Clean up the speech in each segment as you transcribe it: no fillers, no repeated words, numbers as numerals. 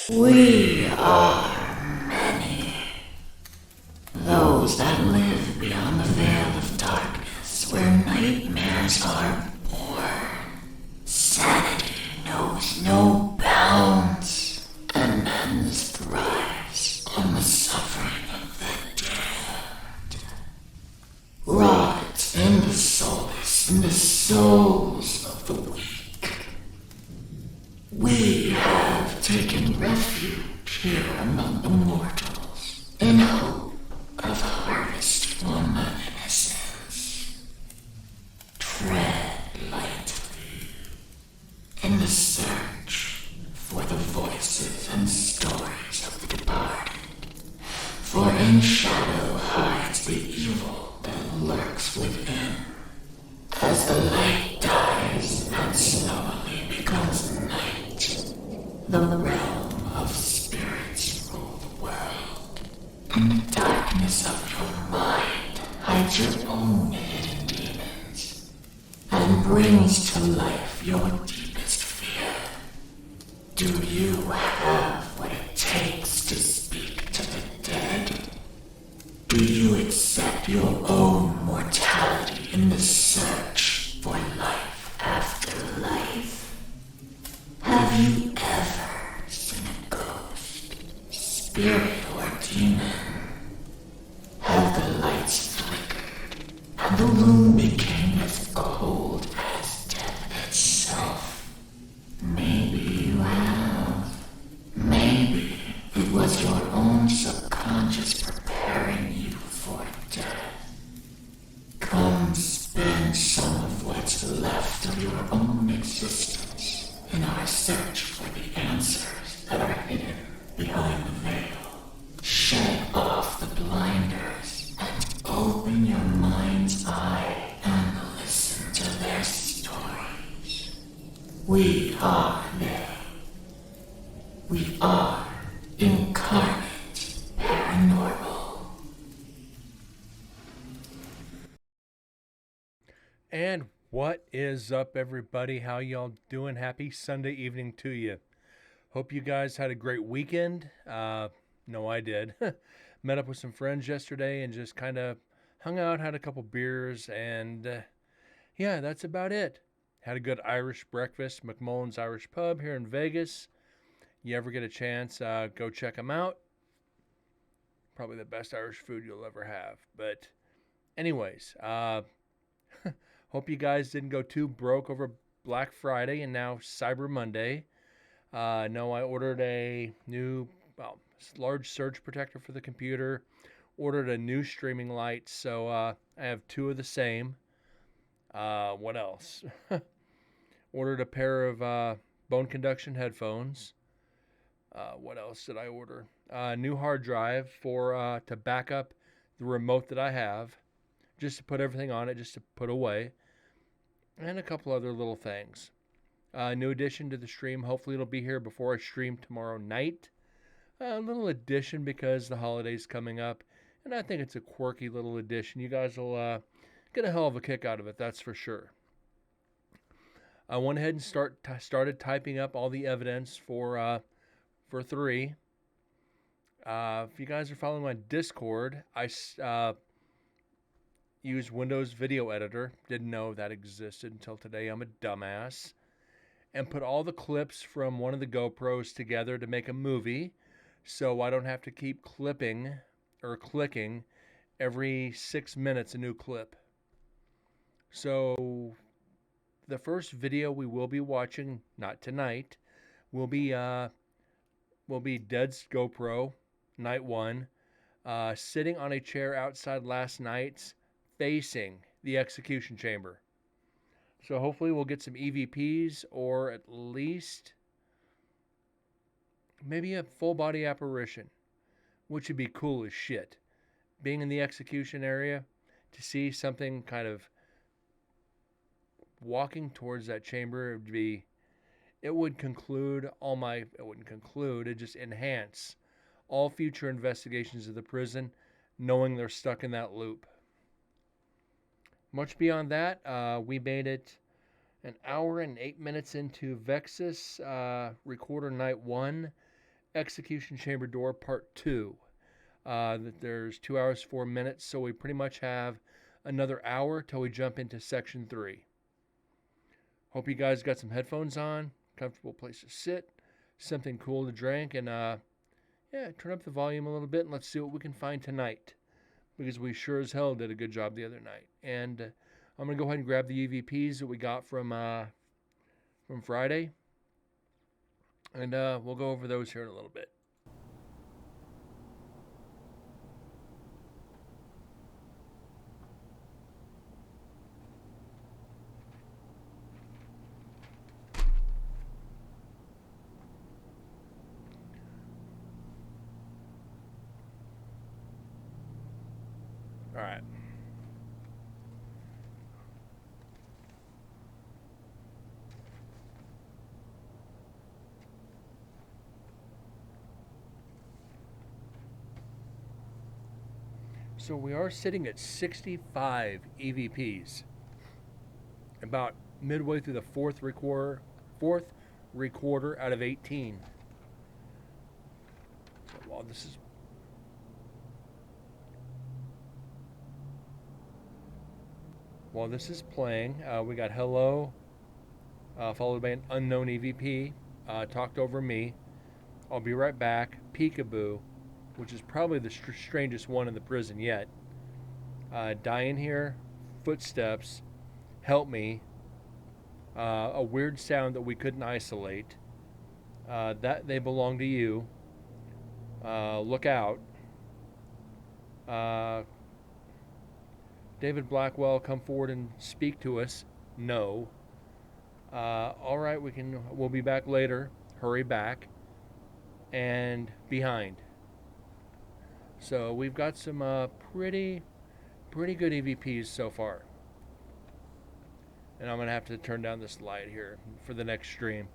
We are many. Those that live beyond the veil of darkness where nightmares are born. Sanity knows no bounds, and men's thrives on the suffering of the damned. Rods in the solace in the souls of the weak. We have taken refuge here among the mortals in hope of harvest from the innocence. Tread lightly in the search for the voices and stories of the departed. For in shadow hides the evil that lurks within. As the light dies and slowly becomes night, the realm of spirits rule the world. And the darkness of your mind hides your own hidden demons and brings to life your deepest fear. Do you have what it takes to speak to the dead? Do you accept your own mortality in the search for life after life? Have you ever seen a ghost, spirit, or demon? Have the lights flickered and the room became as cold as death itself? Maybe you have. Maybe it was your own subconscious preparing you for death. Come spend some of what's left of your own existence in our search for the answers that are hidden behind the veil. Shed off the blinders and open your mind's eye and listen to their stories. We are they. We are incarnate paranormal. And what is up, everybody? How y'all doing? Happy Sunday evening to you. Hope you guys had a great weekend. No, I did. Met up with some friends yesterday and just kind of hung out, had a couple beers, and yeah, that's about it. Had a good Irish breakfast, McMullen's Irish Pub here in Vegas. You ever get a chance, go check them out. Probably the best Irish food you'll ever have. But anyways, hope you guys didn't go too broke over Black Friday and now Cyber Monday. No, I ordered a new, large surge protector for the computer. Ordered a new streaming light, so I have two of the same. What else? Ordered a pair of bone conduction headphones. What else did I order? New hard drive for to back up the remote that I have, just to put everything on it, just to put away, and a couple other little things. New addition to the stream. Hopefully it'll be here before I stream tomorrow night. A little addition because the holiday's coming up, and I think it's a quirky little addition. You guys will get a hell of a kick out of it, that's for sure. I went ahead and started typing up all the evidence for 3. If you guys are following my Discord, I use Windows Video Editor. Didn't know that existed until today. I'm a dumbass. And put all the clips from one of the GoPros together to make a movie, so I don't have to keep clipping or clicking every 6 minutes a new clip. So the first video we will be watching, not tonight, will be Dead's GoPro, night 1, sitting on a chair outside last night's, facing the execution chamber. So hopefully we'll get some EVPs, or at least maybe a full body apparition, which would be cool as shit. Being in the execution area, to see something kind of walking towards that chamber, it would just enhance all future investigations of the prison, knowing they're stuck in that loop. Much beyond that, we made it an hour and 8 minutes into Vexus Recorder Night 1, Execution Chamber Door Part 2. That there's 2 hours, 4 minutes, so we pretty much have another hour till we jump into Section 3. Hope you guys got some headphones on, comfortable place to sit, something cool to drink, and turn up the volume a little bit and let's see what we can find tonight. Because we sure as hell did a good job the other night. And I'm going to go ahead and grab the EVPs that we got from Friday. And we'll go over those here in a little bit. All right. So we are sitting at 65 EVPs. About midway through the fourth recorder out of 18. So while this is playing, we got Hello, followed by an unknown EVP, talked over me. I'll be right back. Peekaboo, which is probably the strangest one in the prison yet. Die in here, footsteps, help me, a weird sound that we couldn't isolate, that they belong to you, look out, David Blackwell, come forward and speak to us, no, all right, we'll be back later, hurry back, and behind. So we've got some pretty good EVPs so far. And I'm going to have to turn down this light here for the next stream,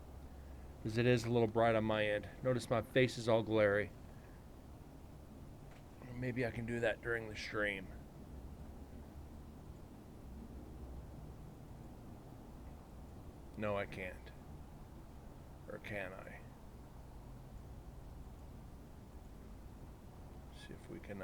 because it is a little bright on my end. Notice my face is all glary. Maybe I can do that during the stream. No, I can't. Or can I? See if we can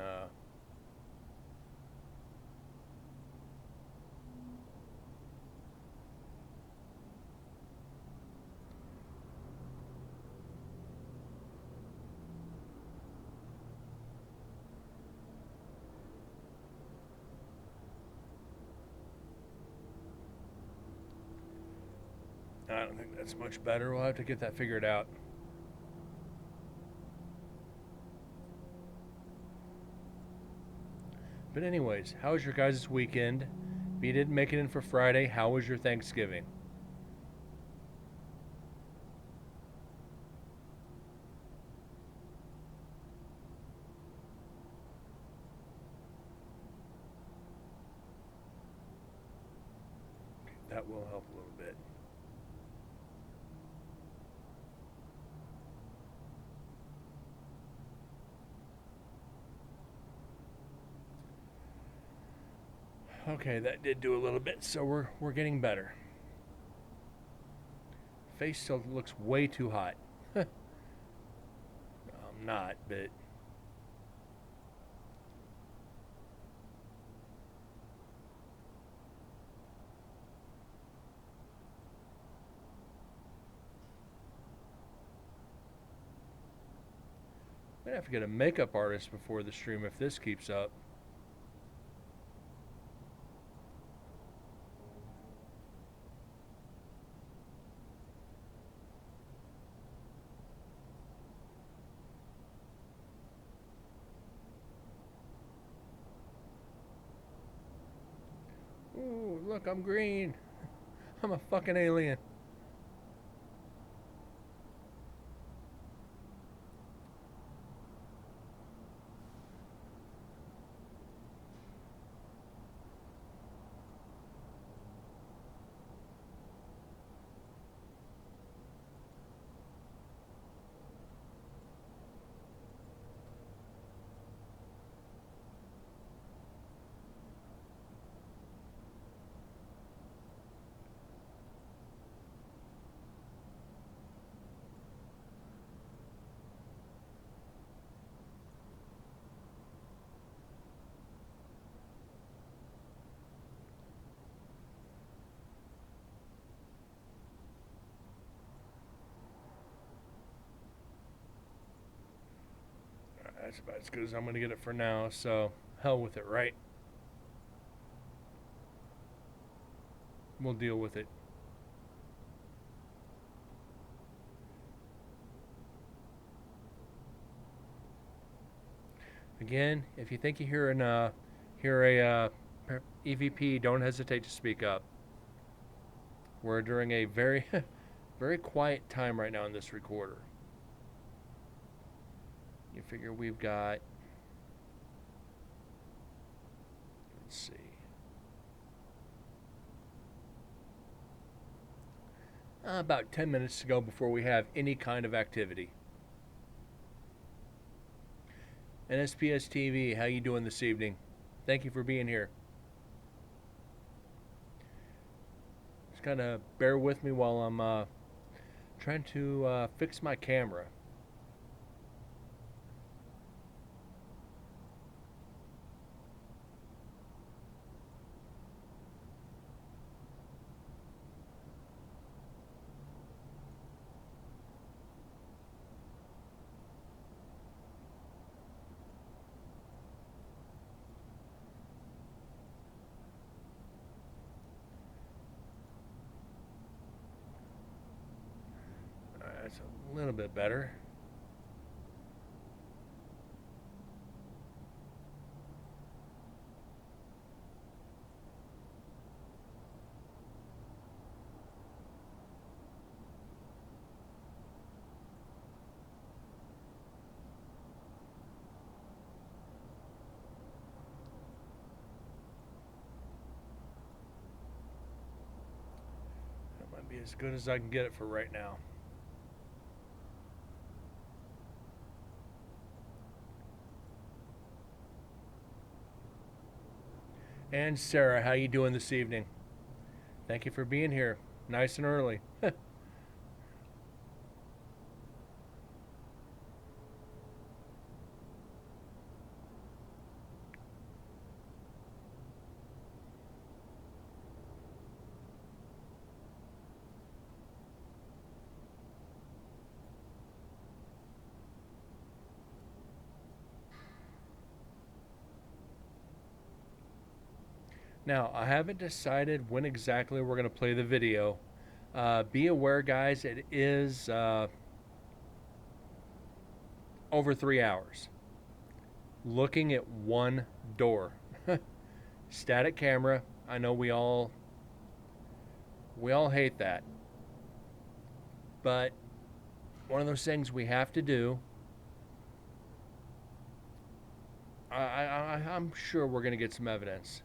I don't think that's much better. We'll have to get that figured out. But anyways, how was your guys' weekend? If you didn't make it in for Friday, how was your Thanksgiving? Okay, that will help a little bit. Okay, that did do a little bit, so we're getting better. Face still looks way too hot. I'm not, but I'm gonna have to get a makeup artist before the stream if this keeps up. Ooh, look, I'm green. I'm a fucking alien. That's about as good as I'm going to get it for now, so hell with it, right? We'll deal with it. Again, if you think you hear a EVP, don't hesitate to speak up. We're during a very, very quiet time right now in this recorder. You figure we've got, let's see, about 10 minutes to go before we have any kind of activity. NSPS TV, how you doing this evening? Thank you for being here. Just kind of bear with me while I'm trying to fix my camera. That's a little bit better. That might be as good as I can get it for right now. And Sarah, how you doing this evening? Thank you for being here, nice and early. Now, I haven't decided when exactly we're going to play the video. Be aware, guys, it is over 3 hours. Looking at one door. Static camera. I know we all hate that. But one of those things we have to do. I'm sure we're going to get some evidence.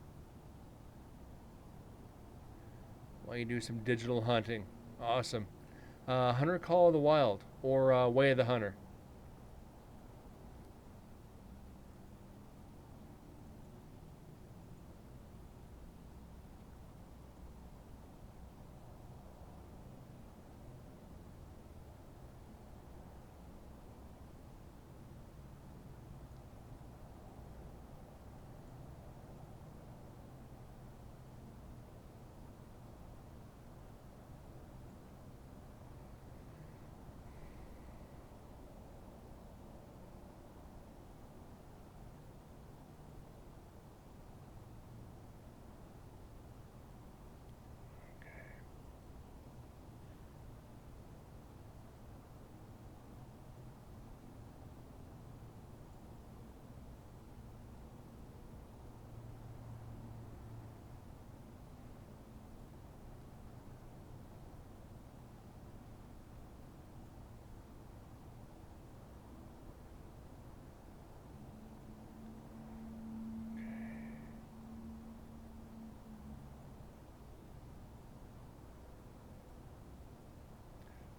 While you do some digital hunting. Awesome. Hunter Call of the Wild or Way of the Hunter.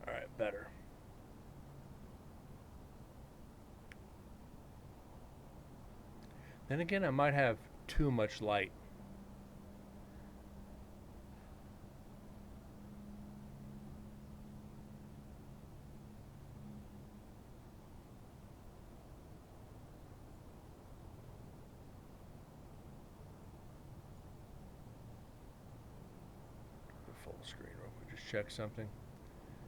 All right, better. Then again, I might have too much light. The full screen real quick. Just check something.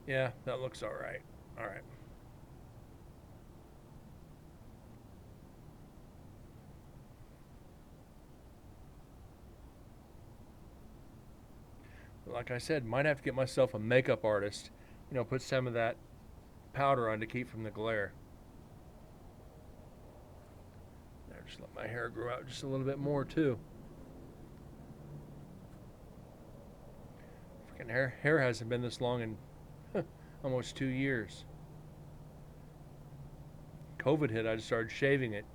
Yeah, that looks all right. All right. Like I said, might have to get myself a makeup artist. Put some of that powder on to keep from the glare. There, just let my hair grow out just a little bit more too. Freaking hair hasn't been this long in almost 2 years. COVID hit, I just started shaving it.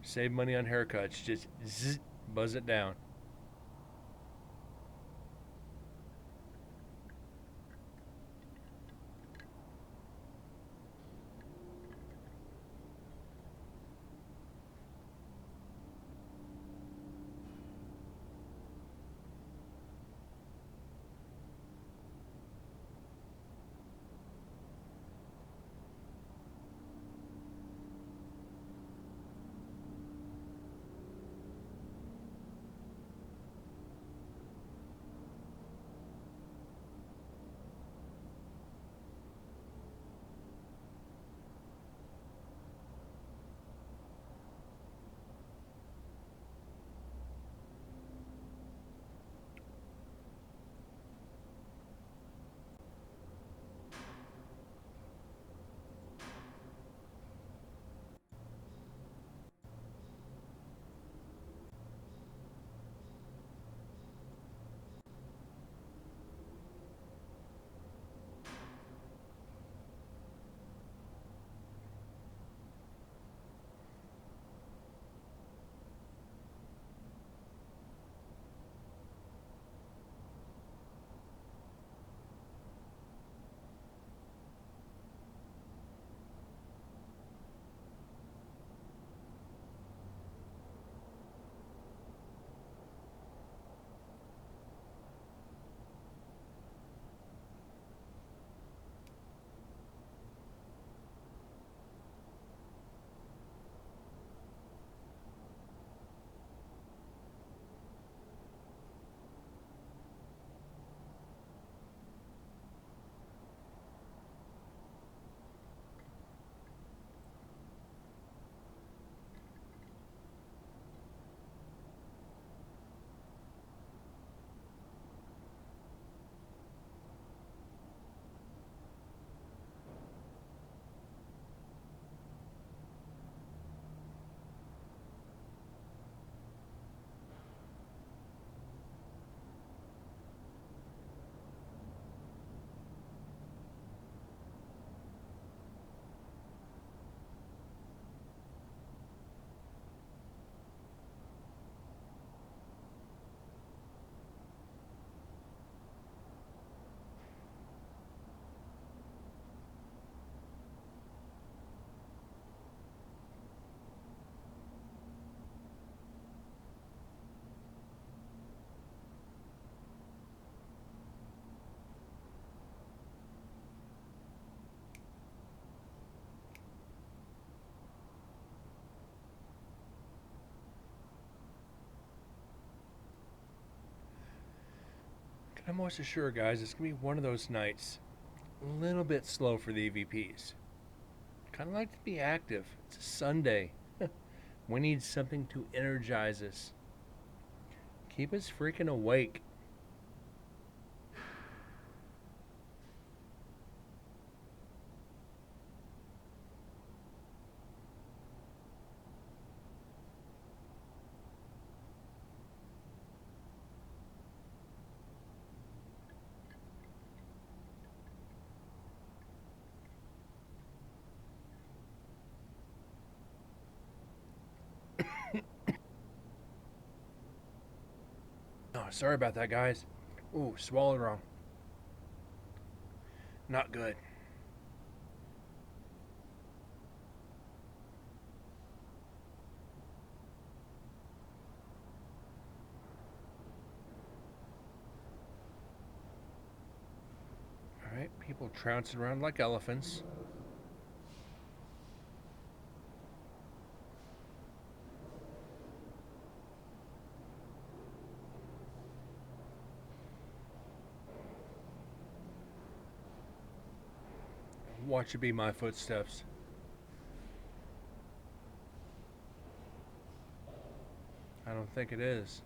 Save money on haircuts. Just buzz it down. I'm most assured, guys, it's going to be one of those nights. A little bit slow for the EVPs. Kind of like to be active. It's a Sunday. We need something to energize us. Keep us freaking awake. Oh, sorry about that, guys. Ooh, swallowed wrong. Not good. Alright, people trouncing around like elephants. Watch it be my footsteps. don't think it is.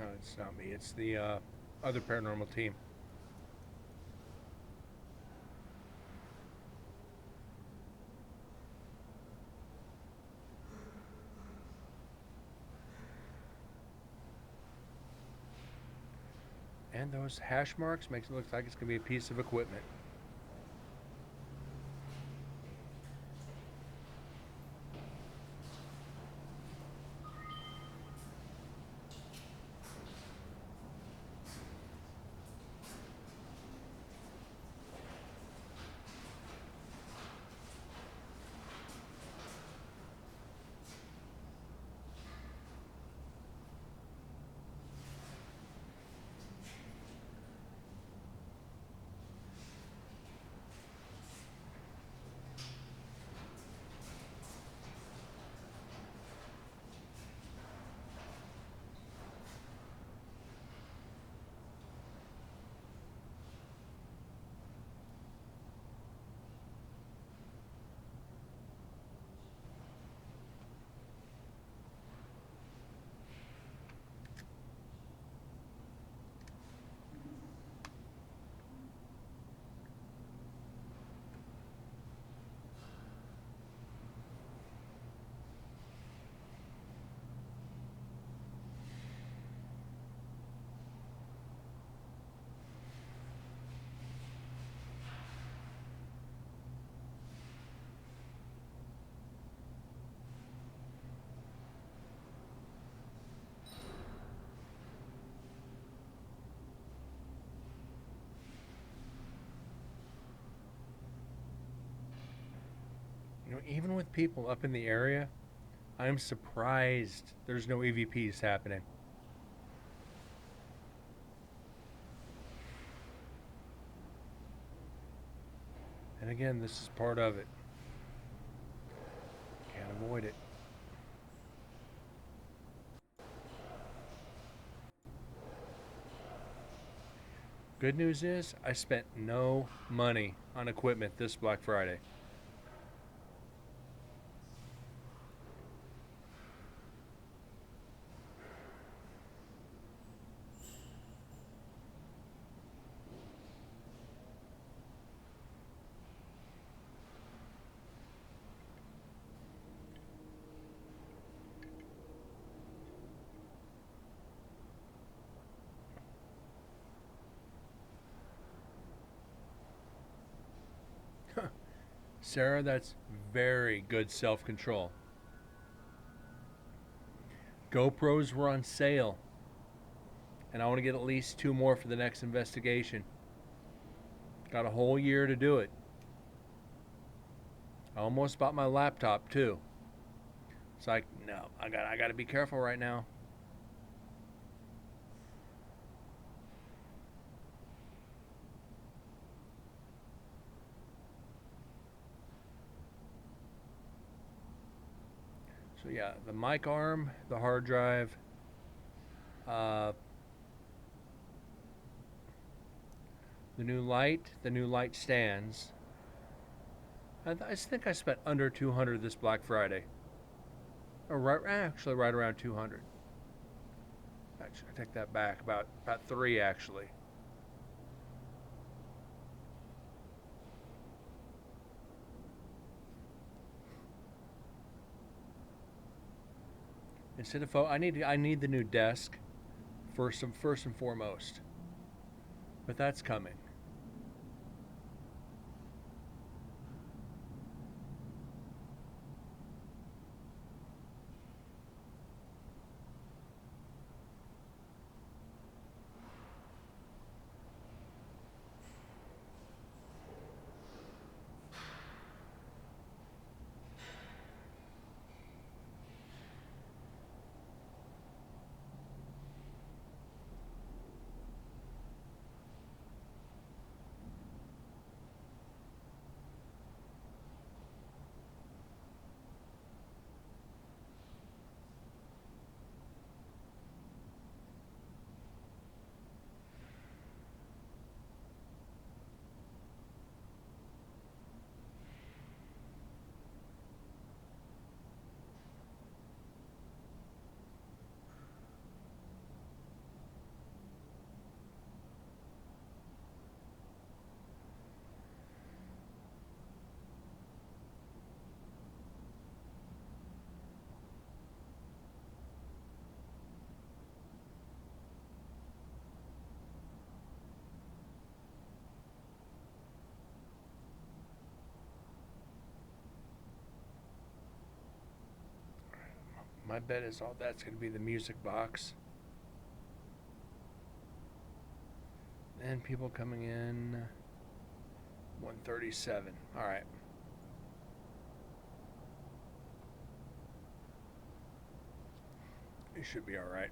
No, it's not me. It's the other paranormal team. And those hash marks makes it look like it's going to be a piece of equipment. You know, even with people up in the area, I'm surprised there's no EVPs happening. And again, this is part of it. Can't avoid it. Good news is, I spent no money on equipment this Black Friday. Sarah, that's very good self control. GoPros were on sale, and I want to get at least 2 more for the next investigation. Got a whole year to do it. I almost bought my laptop too. It's like, no, I got to be careful right now. So yeah, the mic arm, the hard drive, uh, the new light stands. I think I spent under 200 this Black Friday. Or actually right around 200. Actually, I take that back. About 3 actually. Instead of I need the new desk first and foremost. But that's coming. My bet is all that's going to be the music box. And people coming in 137. All right. It should be all right.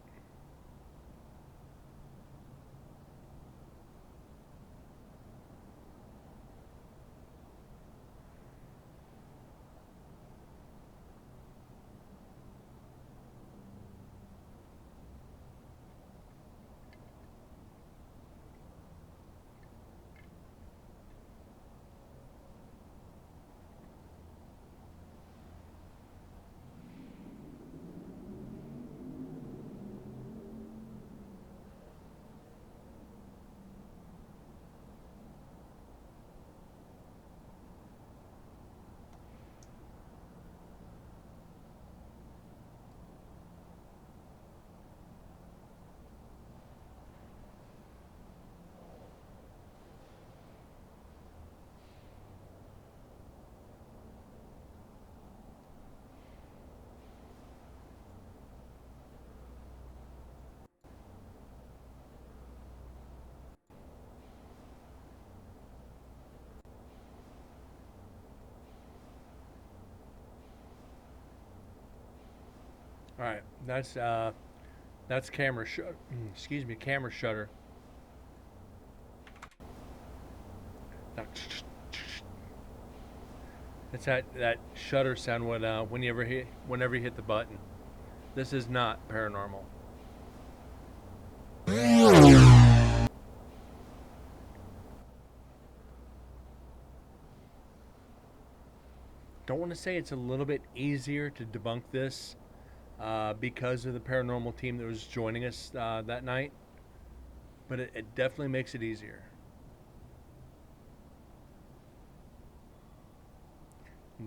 All right. That's camera shut. Excuse me, camera shutter. It's that shutter sound whenever you hit the button. This is not paranormal. Don't want to say it's a little bit easier to debunk this because of the paranormal team that was joining us that night, but it definitely makes it easier.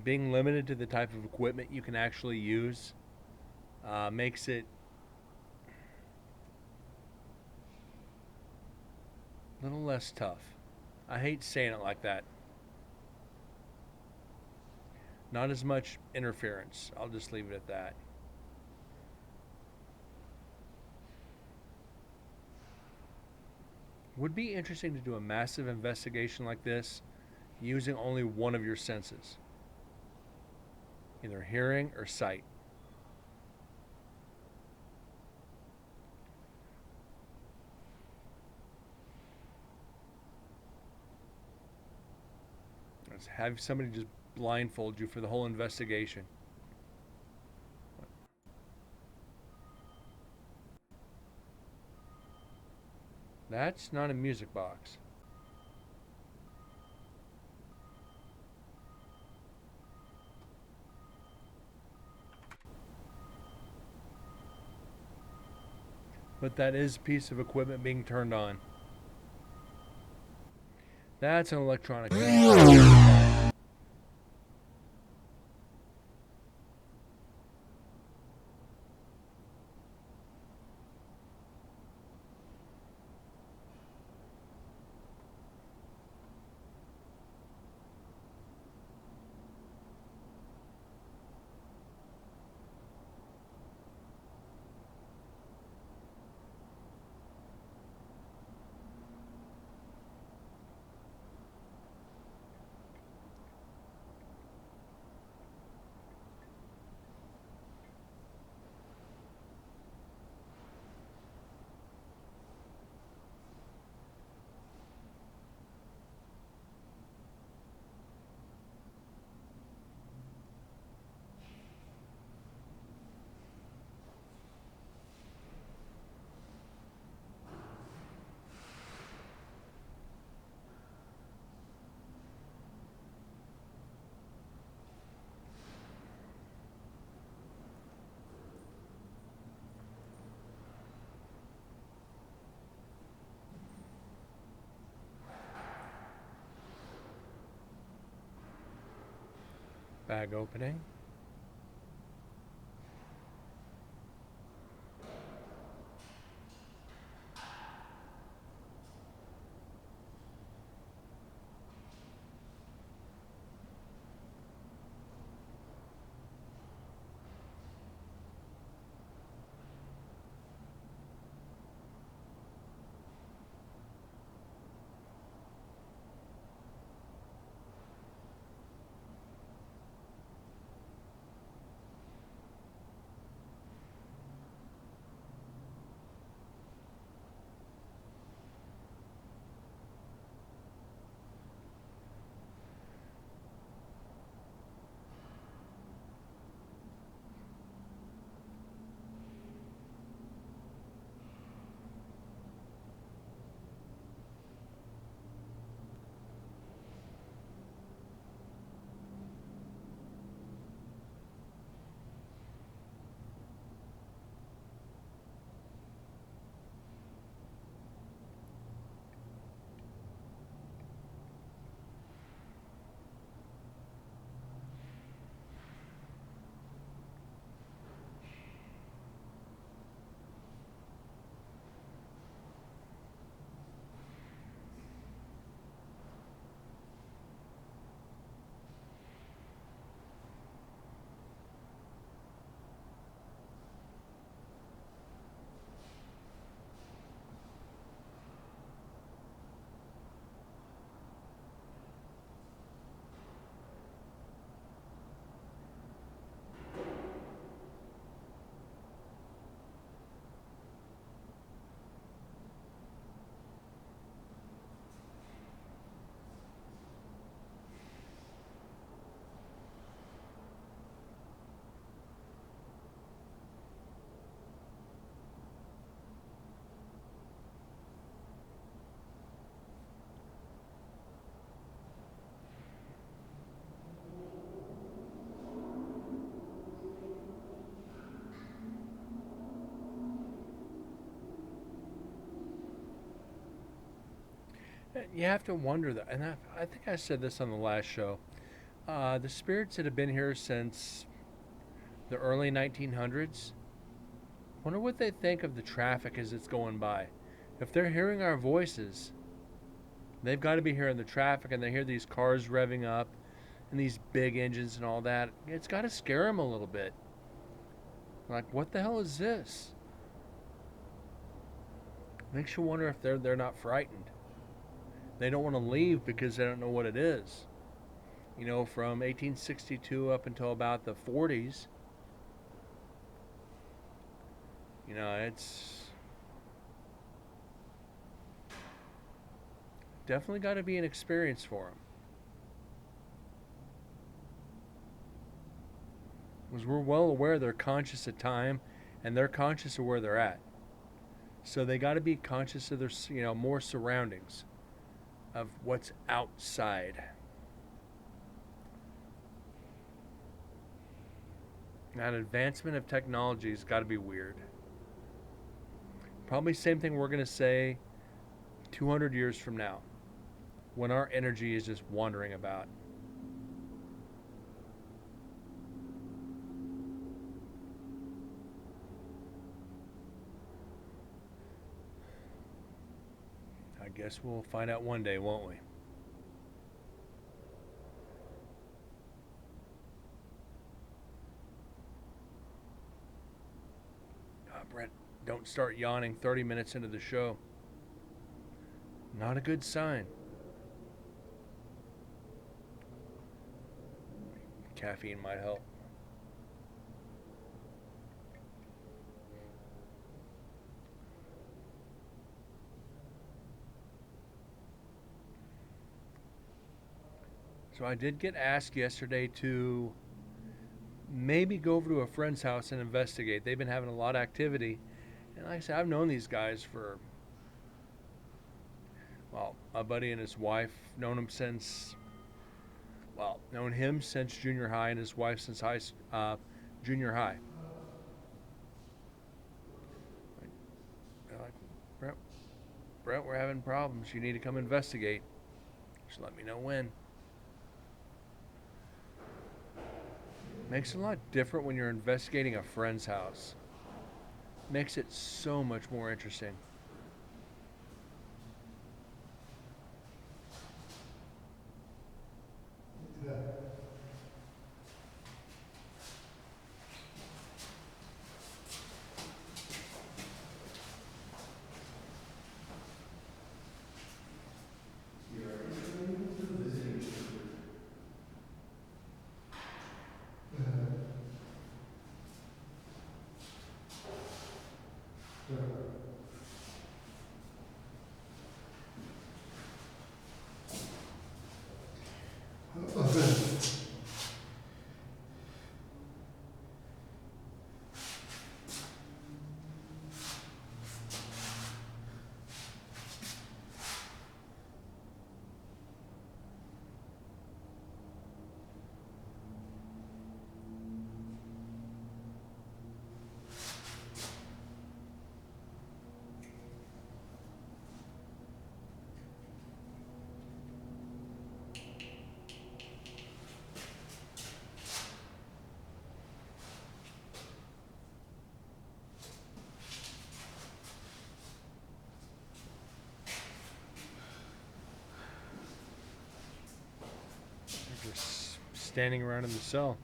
Being limited to the type of equipment you can actually use makes it a little less tough. I hate saying it like that. Not as much interference. I'll just leave it at that. Would be interesting to do a massive investigation like this using only one of your senses, either hearing or sight. Let's have somebody just blindfold you for the whole investigation. That's not a music box. But that is a piece of equipment being turned on. That's an electronic. Bag opening. You have to wonder that, and I think I said this on the last show. The spirits that have been here since the early 1900s, wonder what they think of the traffic as it's going by. If they're hearing our voices, they've got to be hearing the traffic, and they hear these cars revving up and these big engines and all that. It's got to scare them a little bit. Like, what the hell is this? Makes you wonder if they're not frightened. They don't want to leave because they don't know what it is. You know, from 1862 up until about the 40s, you know, it's definitely got to be an experience for them. Because we're well aware they're conscious of time and they're conscious of where they're at. So they got to be conscious of their, more surroundings, of what's outside. That advancement of technology has got to be weird. Probably same thing we're going to say 200 years from now, when our energy is just wandering about. I guess we'll find out one day, won't we? Brent, don't start yawning 30 minutes into the show. Not a good sign. Caffeine might help. So I did get asked yesterday to maybe go over to a friend's house and investigate. They've been having a lot of activity. And like I said, I've known these guys for, well, my buddy and his wife, known him since junior high and his wife since junior high. They're like, Brent, we're having problems. You need to come investigate. Just let me know when. Makes it a lot different when you're investigating a friend's house. Makes it so much more interesting. They're just standing around in the cell.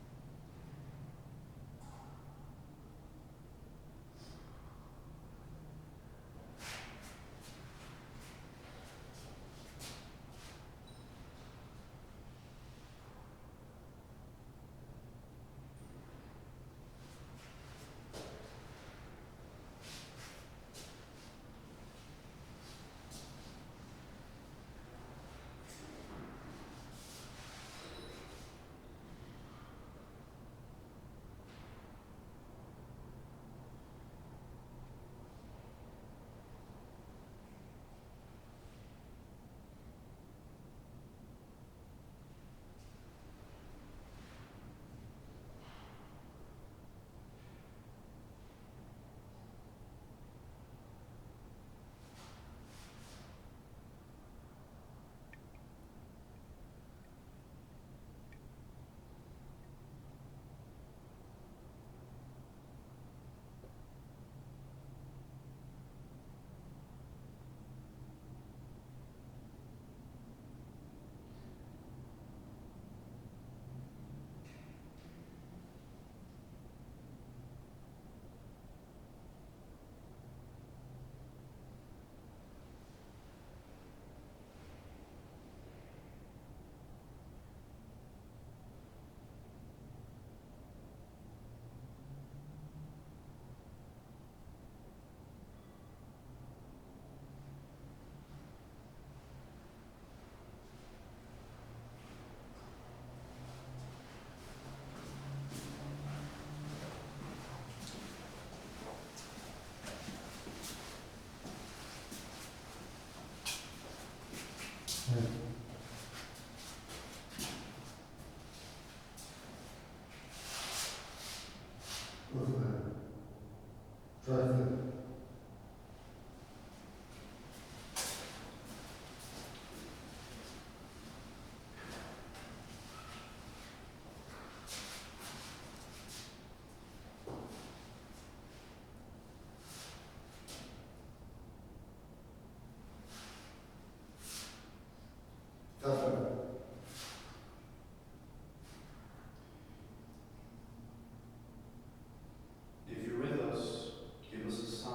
If you're with us, give us a sign.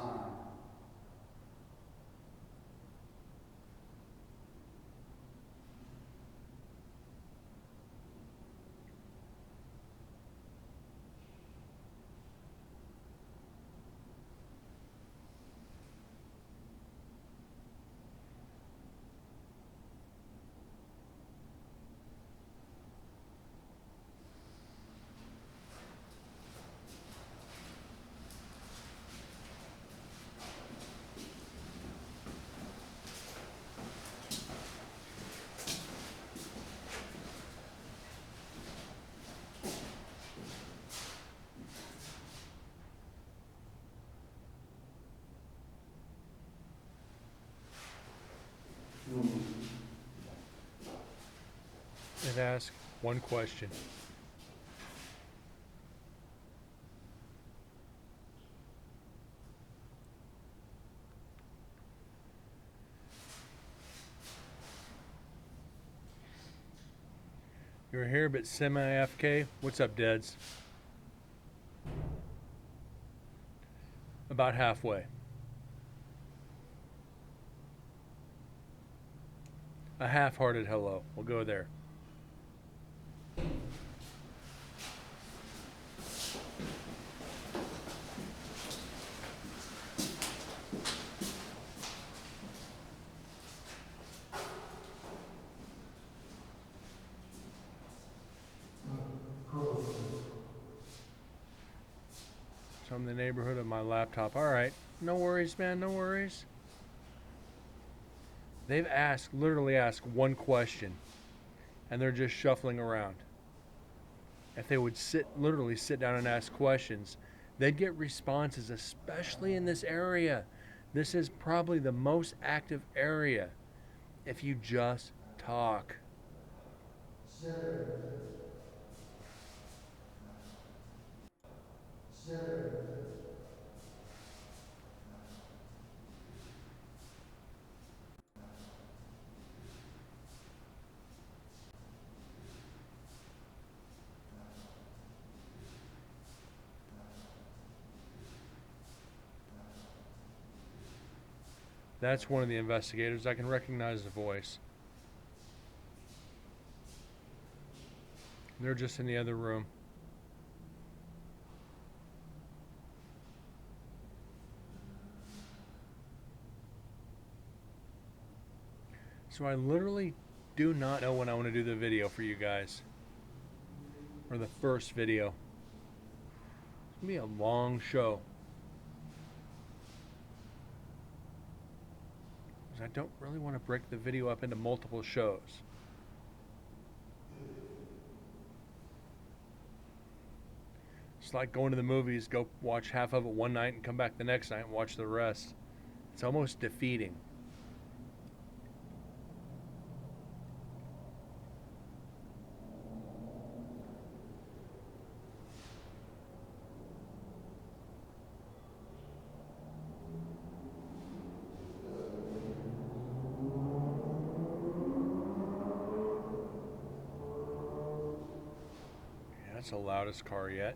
It asks one question. You're here but semi-AFK. What's up, Deads? About halfway. A half-hearted hello. We'll go there. So I'm in the neighborhood of my laptop. All right. No worries, man. No worries. They've literally asked one question, and they're just shuffling around. If they would literally sit down and ask questions, they'd get responses, especially in this area. This is probably the most active area if you just talk. That's one of the investigators. I can recognize the voice. They're just in the other room. So I literally do not know when I want to do the video for you guys. Or the first video. It's going to be a long show. I don't really want to break the video up into multiple shows. It's like going to the movies, go watch half of it one night and come back the next night and watch the rest. It's almost defeating. That's the loudest car yet.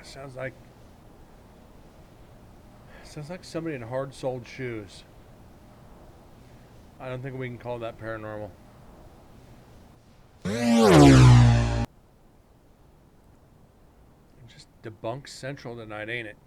Sounds like somebody in hard-soled shoes. I don't think we can call that paranormal. Just debunk Central tonight, ain't it?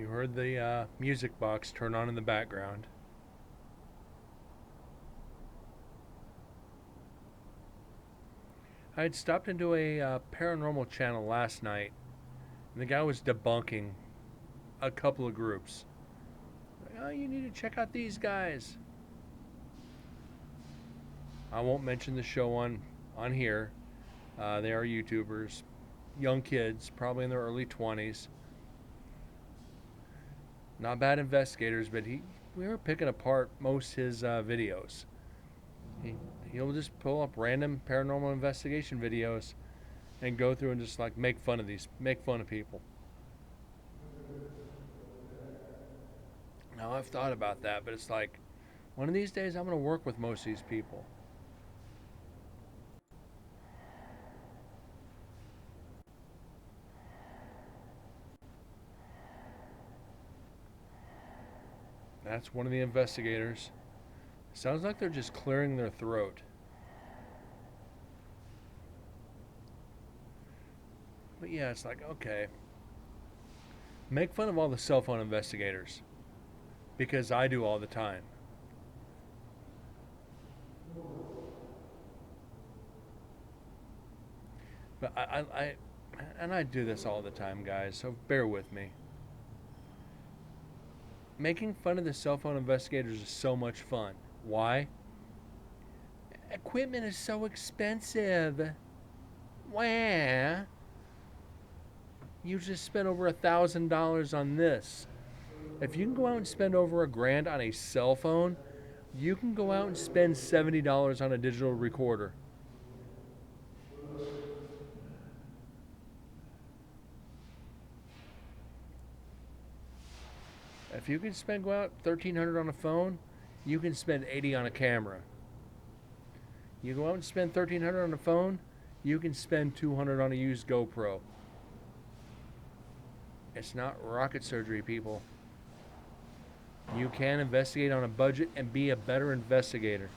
You heard the music box turn on in the background. I had stopped into a paranormal channel last night, and the guy was debunking a couple of groups. Like, oh, you need to check out these guys. I won't mention the show on here. They are YouTubers, young kids, probably in their early 20s. Not bad investigators, but we were picking apart most his videos. He'll just pull up random paranormal investigation videos and go through and just like make fun of people. Now I've thought about that, but it's like one of these days I'm going to work with most of these people. That's one of the investigators. Sounds like they're just clearing their throat. But yeah, it's like, okay. Make fun of all the cell phone investigators. Because I do all the time. But I do this all the time, guys, so bear with me. Making fun of the cell phone investigators is so much fun. Why? Equipment is so expensive. Wah. You just spent over $1,000 on this. If you can go out and spend over $1,000 on a cell phone, you can go out and spend $70 on a digital recorder. If you can go out $1,300 on a phone, you can spend $80 on a camera. You go out and spend $1,300 on a phone, you can spend $200 on a used GoPro. It's not rocket surgery, people. You can investigate on a budget and be a better investigator.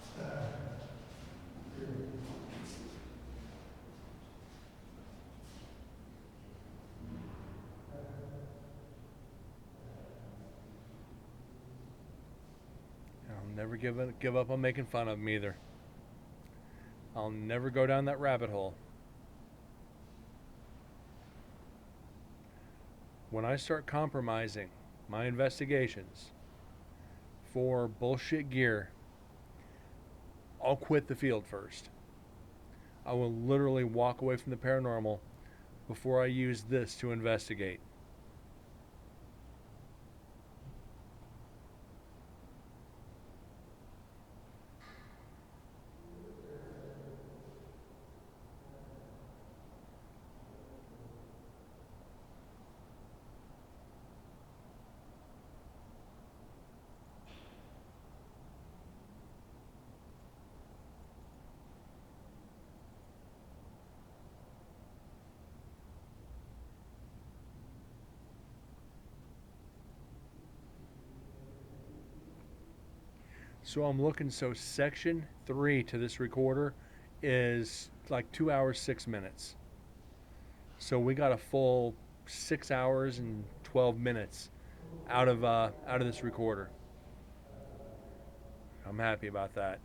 I'll never give up on making fun of them either. I'll never go down that rabbit hole. When I start compromising my investigations for bullshit gear, I'll quit the field first. I will literally walk away from the paranormal before I use this to investigate. So I'm looking, so section 3 to this recorder is like 2 hours, 6 minutes. So we got a full 6 hours and 12 minutes out of this recorder. I'm happy about that.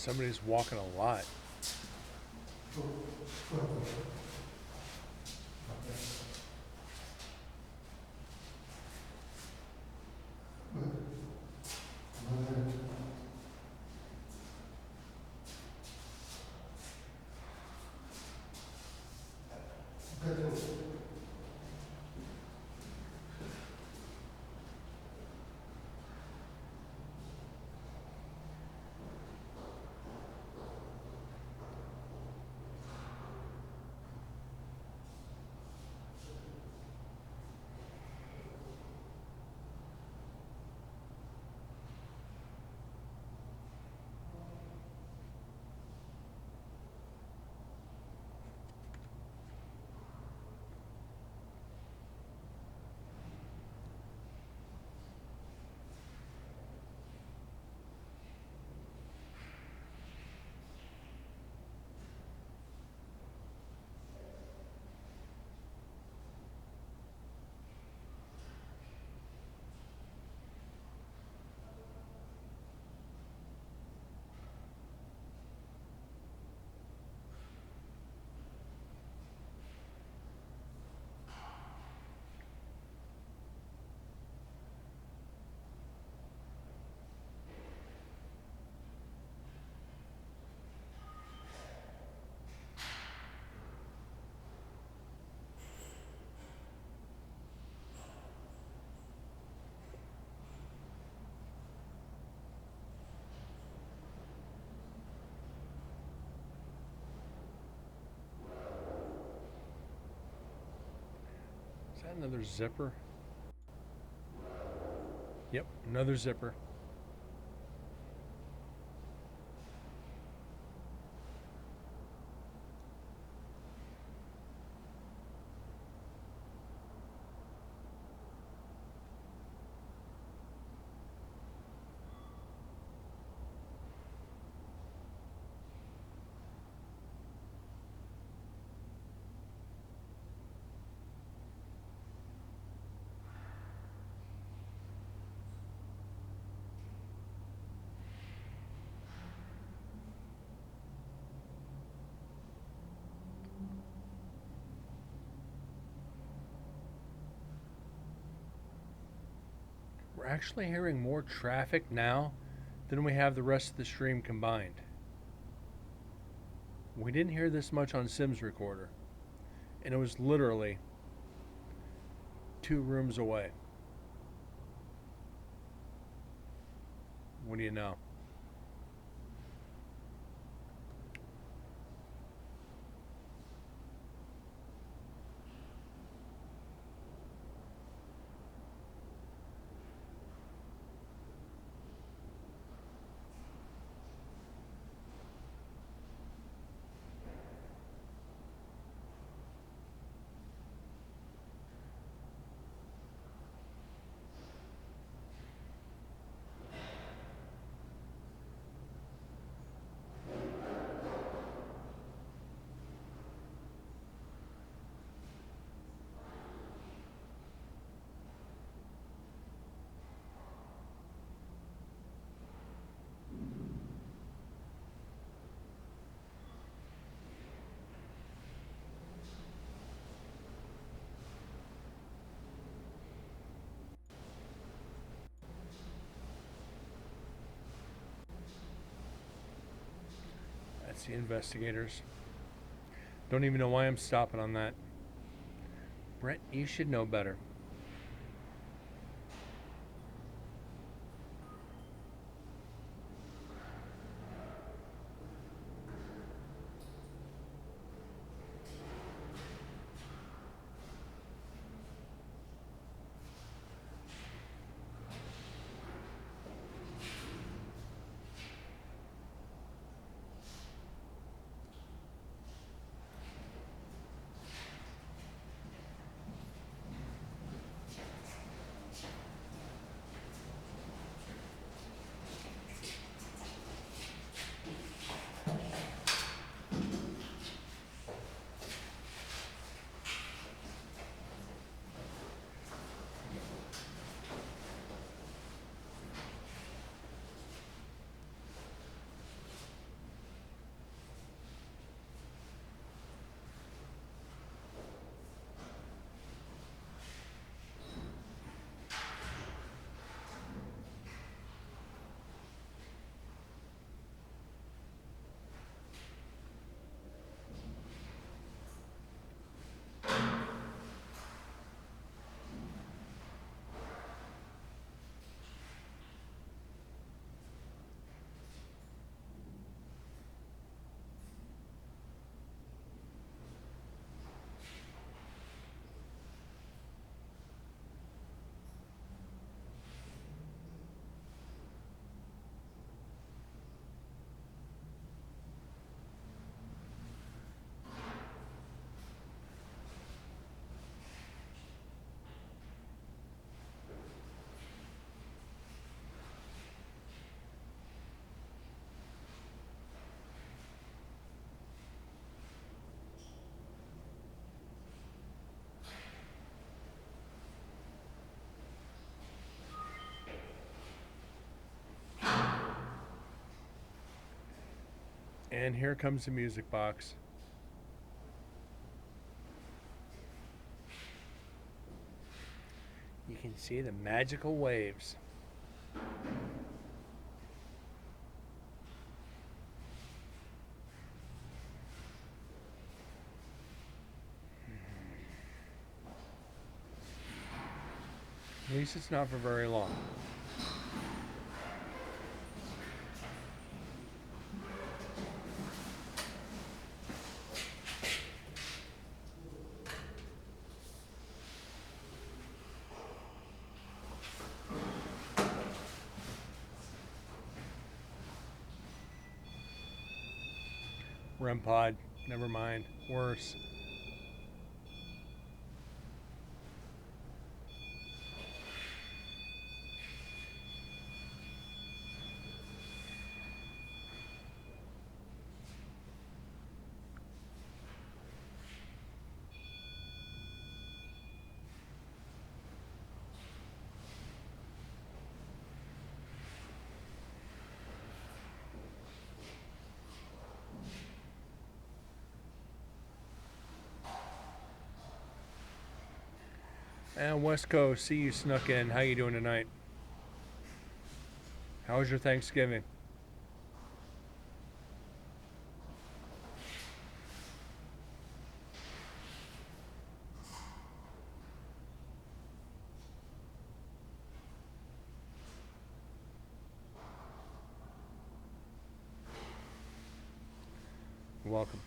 Somebody's walking a lot. Is that another zipper? Yep, another zipper. We're actually hearing more traffic now than we have the rest of the stream combined. We didn't hear this much on Sims Recorder, and it was literally 2 rooms away. What do you know? That's the investigators. Don't even know why I'm stopping on that. Brett, you should know better. And here comes the music box. You can see the magical waves. At least it's not for very long. REM pod, never mind, worse. And West Coast, see you snuck in. How you doing tonight? How was your Thanksgiving? You're welcome.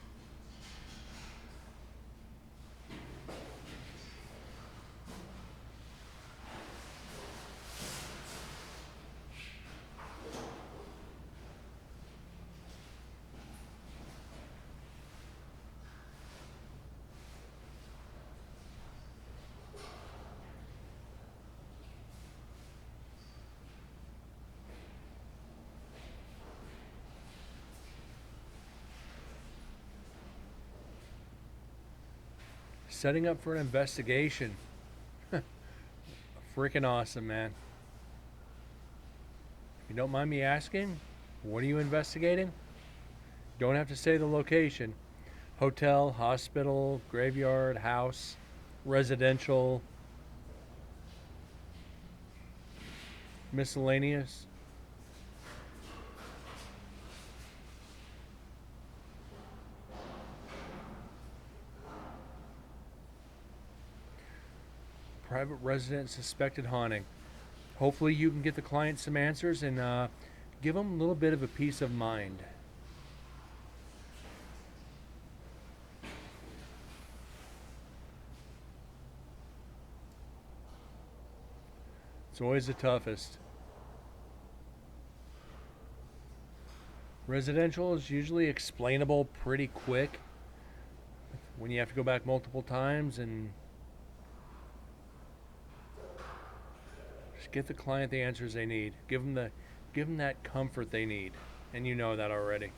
Setting up for an investigation. Freaking awesome, man. If you don't mind me asking, what are you investigating? Don't have to say the location. Hotel, hospital, graveyard, house, residential, miscellaneous. Private resident suspected haunting. Hopefully you can get the client some answers and give them a little bit of a peace of mind. It's always the toughest. Residential is usually explainable pretty quick when you have to go back multiple times and just get the client the answers they need. Give them that comfort they need, and you know that already.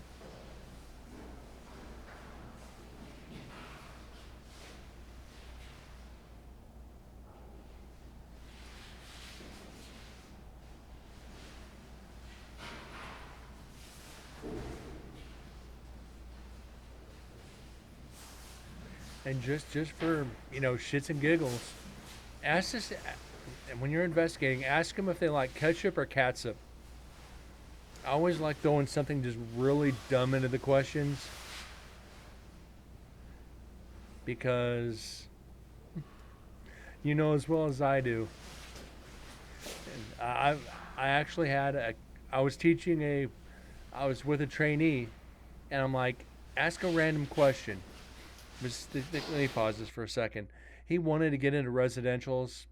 And just for shits and giggles, ask this. And when you're investigating, ask them if they like ketchup or catsup. I always like throwing something just really dumb into the questions because you know as well as I do. And I actually I was with a trainee, and I'm like, ask a random question. Let me pause this for a second. He wanted to get into residentials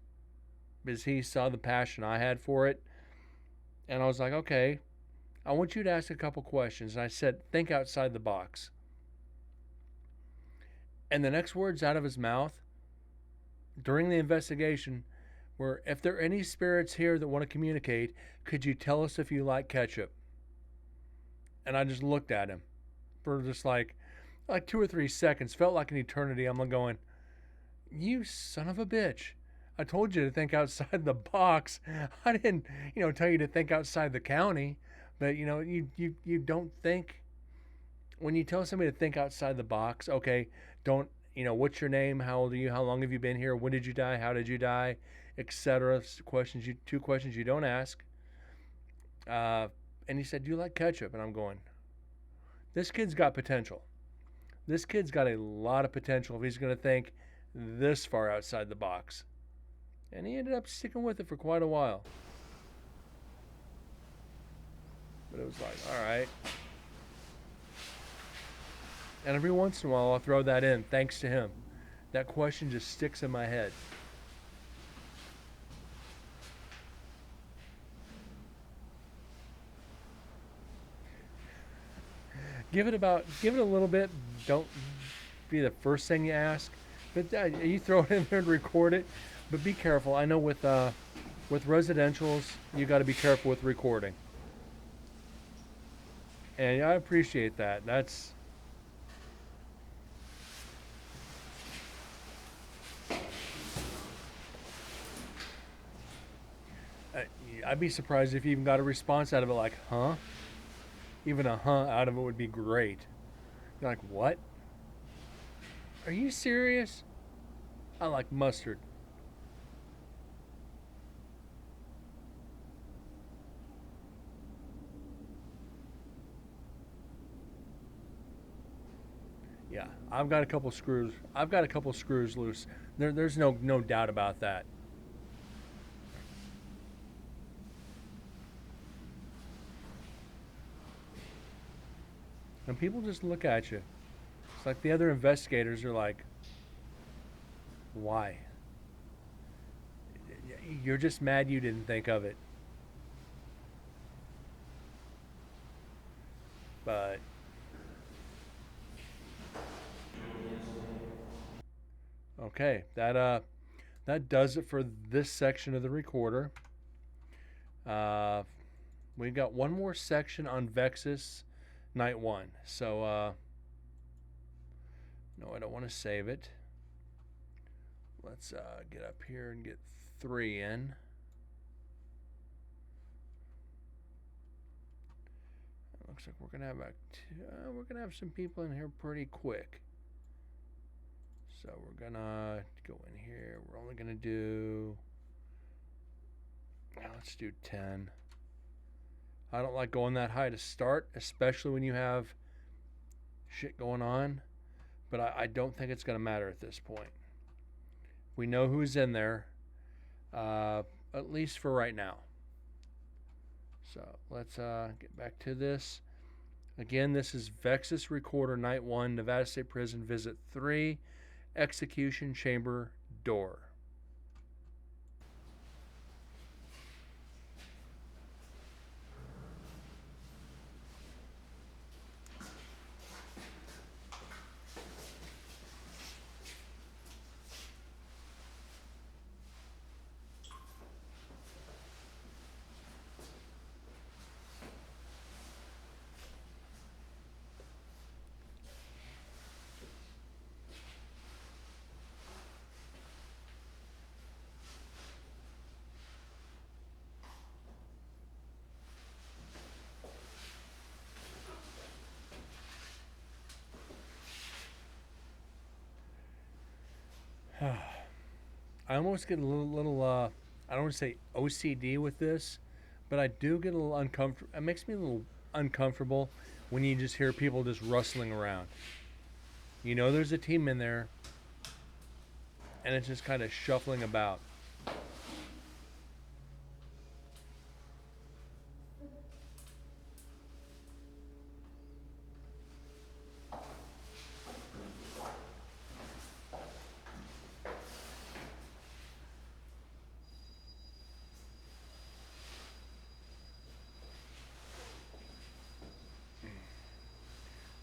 because he saw the passion I had for it. And I was like, okay, I want you to ask a couple questions. And I said, think outside the box. And the next words out of his mouth during the investigation were, if there are any spirits here that want to communicate, could you tell us if you like ketchup? And I just looked at him for just like 2 or 3 seconds. Felt like an eternity. I'm going, you son of a bitch. I told you to think outside the box. I didn't, tell you to think outside the county. But, you don't think when you tell somebody to think outside the box, okay, don't, what's your name? How old are you? How long have you been here? When did you die? How did you die? Etc. Two questions you don't ask. And he said, "Do you like ketchup?" And I'm going, this kid's got potential. This kid's got a lot of potential if he's going to think this far outside the box. And he ended up sticking with it for quite a while. But it was like, all right. And every once in a while, I'll throw that in, thanks to him. That question just sticks in my head. Give it a little bit. Don't be the first thing you ask. But you throw it in there and record it. But be careful. I know with residentials, you got to be careful with recording. And I appreciate that. That's... I'd be surprised if you even got a response out of it like, huh? Even a huh out of it would be great. You're like, what? Are you serious? I like mustard. Yeah, I've got a couple screws loose. There's no doubt about that. And people just look at you. It's like the other investigators are like, why? You're just mad you didn't think of it. But okay, that does it for this section of the recorder. We've got one more section on Vexus Night 1. So no, I don't want to save it. Let's get up here and get 3 in. Looks like we're gonna have some people in here pretty quick. So we're gonna go in here. We're only gonna do. Let's do 10. I don't like going that high to start, especially when you have shit going on. But I don't think it's gonna matter at this point. We know who's in there, at least for right now. So let's get back to this. Again, this is Vexus Recorder Night 1, Nevada State Prison, Visit 3, Execution Chamber Door. I almost get a little I don't want to say OCD with this, but I do get a little uncomfortable. It makes me a little uncomfortable when you just hear people just rustling around. You know there's a team in there, and it's just kind of shuffling about.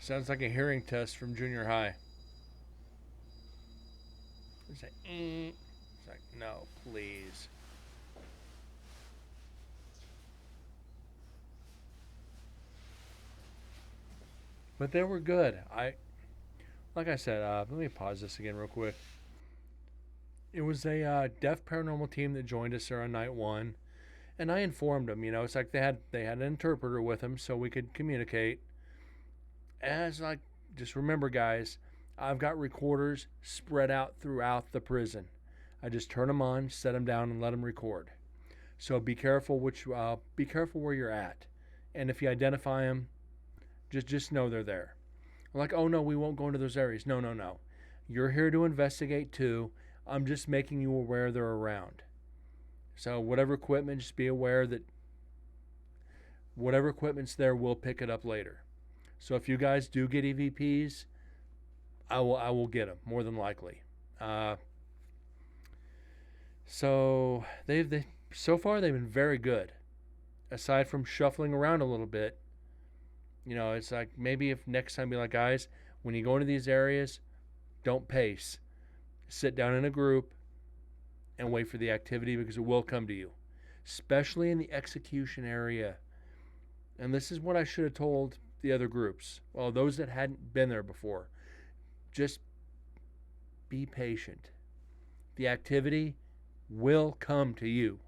Sounds like a hearing test from junior high. It's like, It's like, no, please. But they were good. Like I said, let me pause this again real quick. It was a deaf paranormal team that joined us there on night 1, and I informed them. It's like they had an interpreter with them so we could communicate. as I just remember, guys, I've got recorders spread out throughout the prison. I just turn them on, set them down, and let them record. So be careful be careful where you're at, and if you identify them, just know they're there. Like, oh no, we won't go into those areas. No, no, no. You're here to investigate too. I'm just making you aware they're around. So whatever equipment, just be aware that whatever equipment's there, we'll pick it up later. So if you guys do get EVPs, I will get them more than likely. So so far they've been very good. Aside from shuffling around a little bit, it's like maybe if next time be like, guys, when you go into these areas, don't pace. Sit down in a group and wait for the activity because it will come to you, especially in the execution area. And this is what I should have told the other groups, well, those that hadn't been there before. Just be patient. The activity will come to you.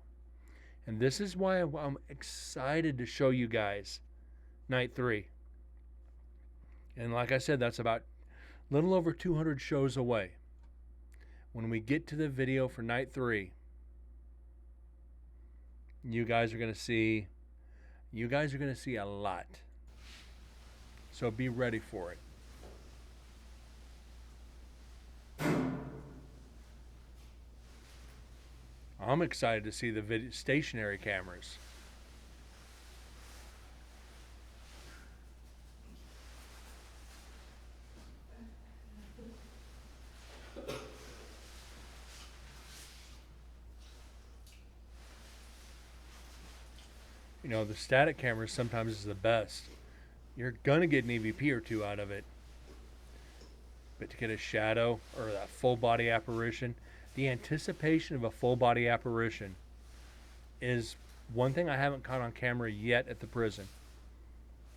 And this is why I'm excited to show you guys night 3. And like I said, that's about a little over 200 shows away. When we get to the video for night 3, you guys are going to see a lot. So be ready for it. I'm excited to see the stationary cameras. The static cameras sometimes is the best. You're gonna get an EVP or two out of it. But to get a shadow or that full body apparition, the anticipation of a full body apparition is one thing I haven't caught on camera yet at the prison.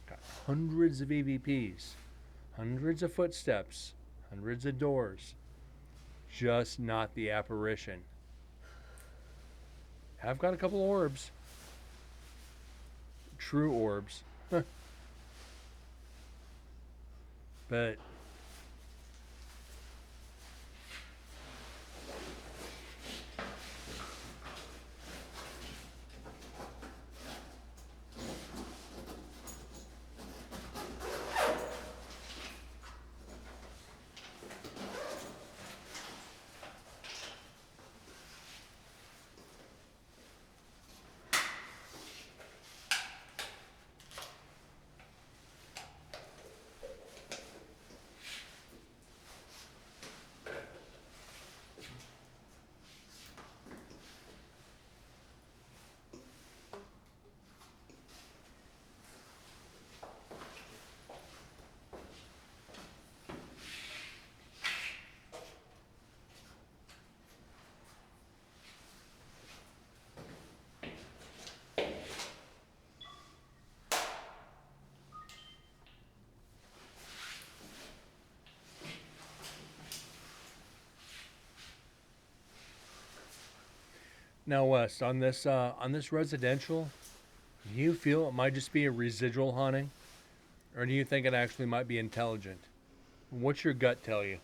Got hundreds of EVPs, hundreds of footsteps, hundreds of doors, just not the apparition. I've got a couple orbs. True orbs. But now, Wes, on this residential, do you feel it might just be a residual haunting, or do you think it actually might be intelligent? What's your gut tell you?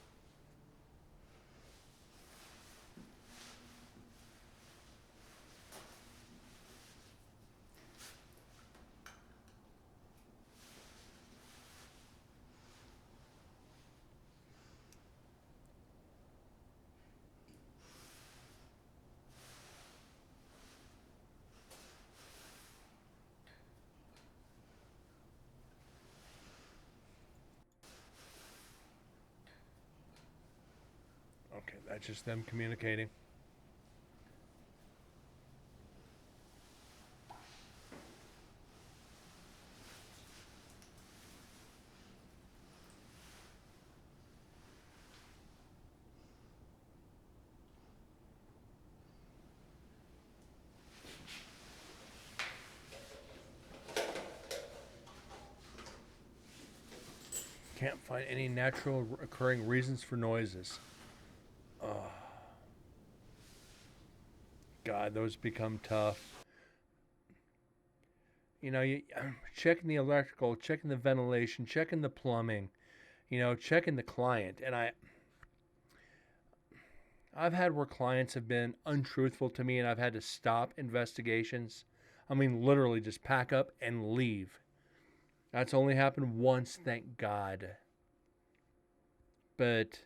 Okay, that's just them communicating. Can't find any natural occurring reasons for noises. Oh. God, those become tough. You checking the electrical, checking the ventilation, checking the plumbing, checking the client. And I've had where clients have been untruthful to me and I've had to stop investigations. I mean, literally just pack up and leave. That's only happened once, thank God. But,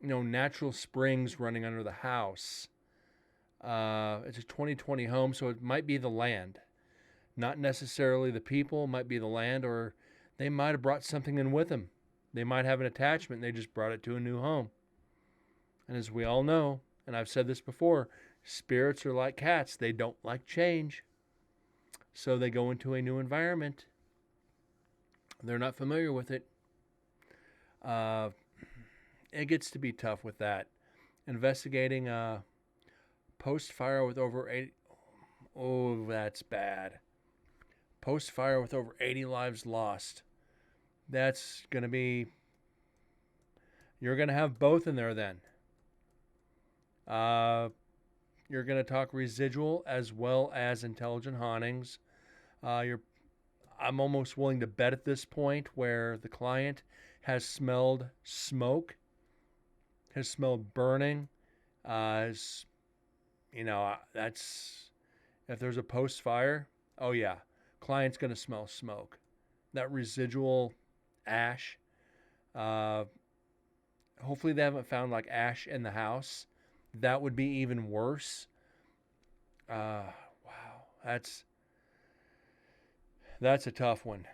natural springs running under the house. It's a 2020 home, so it might be the land. Not necessarily the people, might be the land, or they might have brought something in with them. They might have an attachment and they just brought it to a new home. And as we all know, and I've said this before, spirits are like cats. They don't like change. So they go into a new environment. They're not familiar with it. It gets to be tough with that. Investigating post-fire with over 80... Oh, that's bad. Post-fire with over 80 lives lost. That's going to be... You're going to have both in there then. You're going to talk residual as well as intelligent hauntings. I'm almost willing to bet at this point where the client has smelled smoke, has smelled burning. That's if there's a post fire. Oh yeah, client's going to smell smoke. That residual ash. Hopefully they haven't found like ash in the house. That would be even worse. Wow, that's a tough one.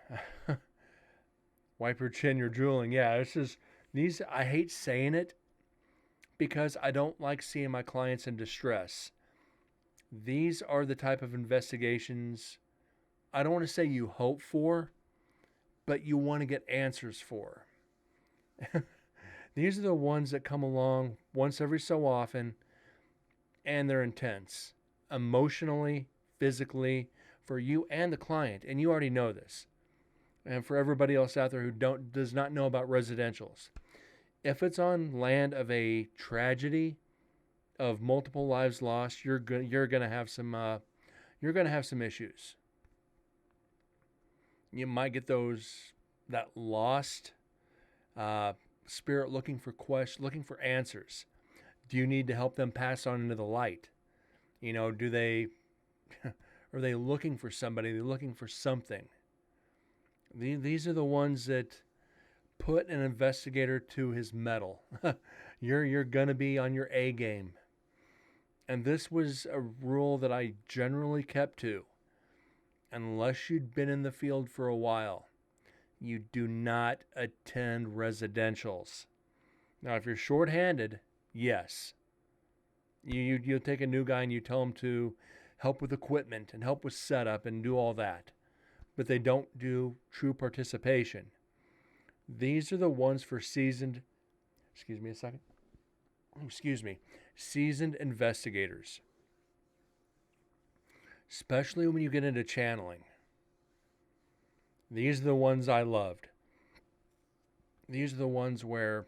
Wipe your chin, you're drooling. Yeah, these. I hate saying it because I don't like seeing my clients in distress. These are the type of investigations I don't want to say you hope for, but you want to get answers for. These are the ones that come along once every so often, and they're intense, emotionally, physically, for you and the client, and you already know this. And for everybody else out there who does not know about residentials, if it's on land of a tragedy, of multiple lives lost, you're gonna have some issues. You might get that lost. Spirit looking for answers. Do you need to help them pass on into the light? Are they looking for somebody? They're looking for something. These are the ones that put an investigator to his mettle. You're gonna be on your A game. And this was a rule that I generally kept to. Unless you'd been in the field for a while, you do not attend residentials. Now, if you're short-handed, yes. You'll take a new guy and you tell him to help with equipment and help with setup and do all that. But they don't do true participation. These are the ones for seasoned investigators. Especially when you get into channeling. These are the ones I loved. These are the ones where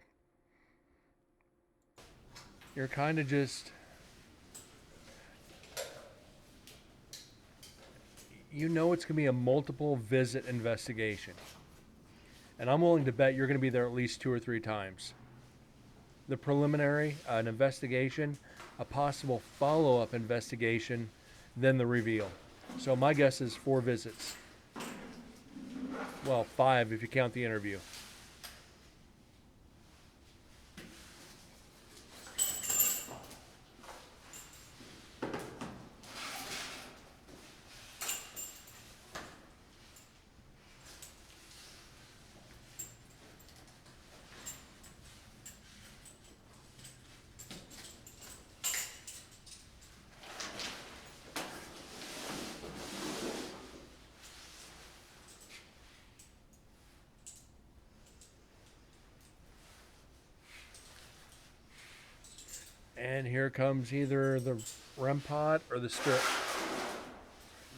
you're kind of just... it's going to be a multiple visit investigation. And I'm willing to bet you're going to be there at least 2 or 3 times. The preliminary, an investigation, a possible follow-up investigation, then the reveal. So my guess is 4 visits. Well, 5 if you count the interview. And here comes either the REM pod or the spirit.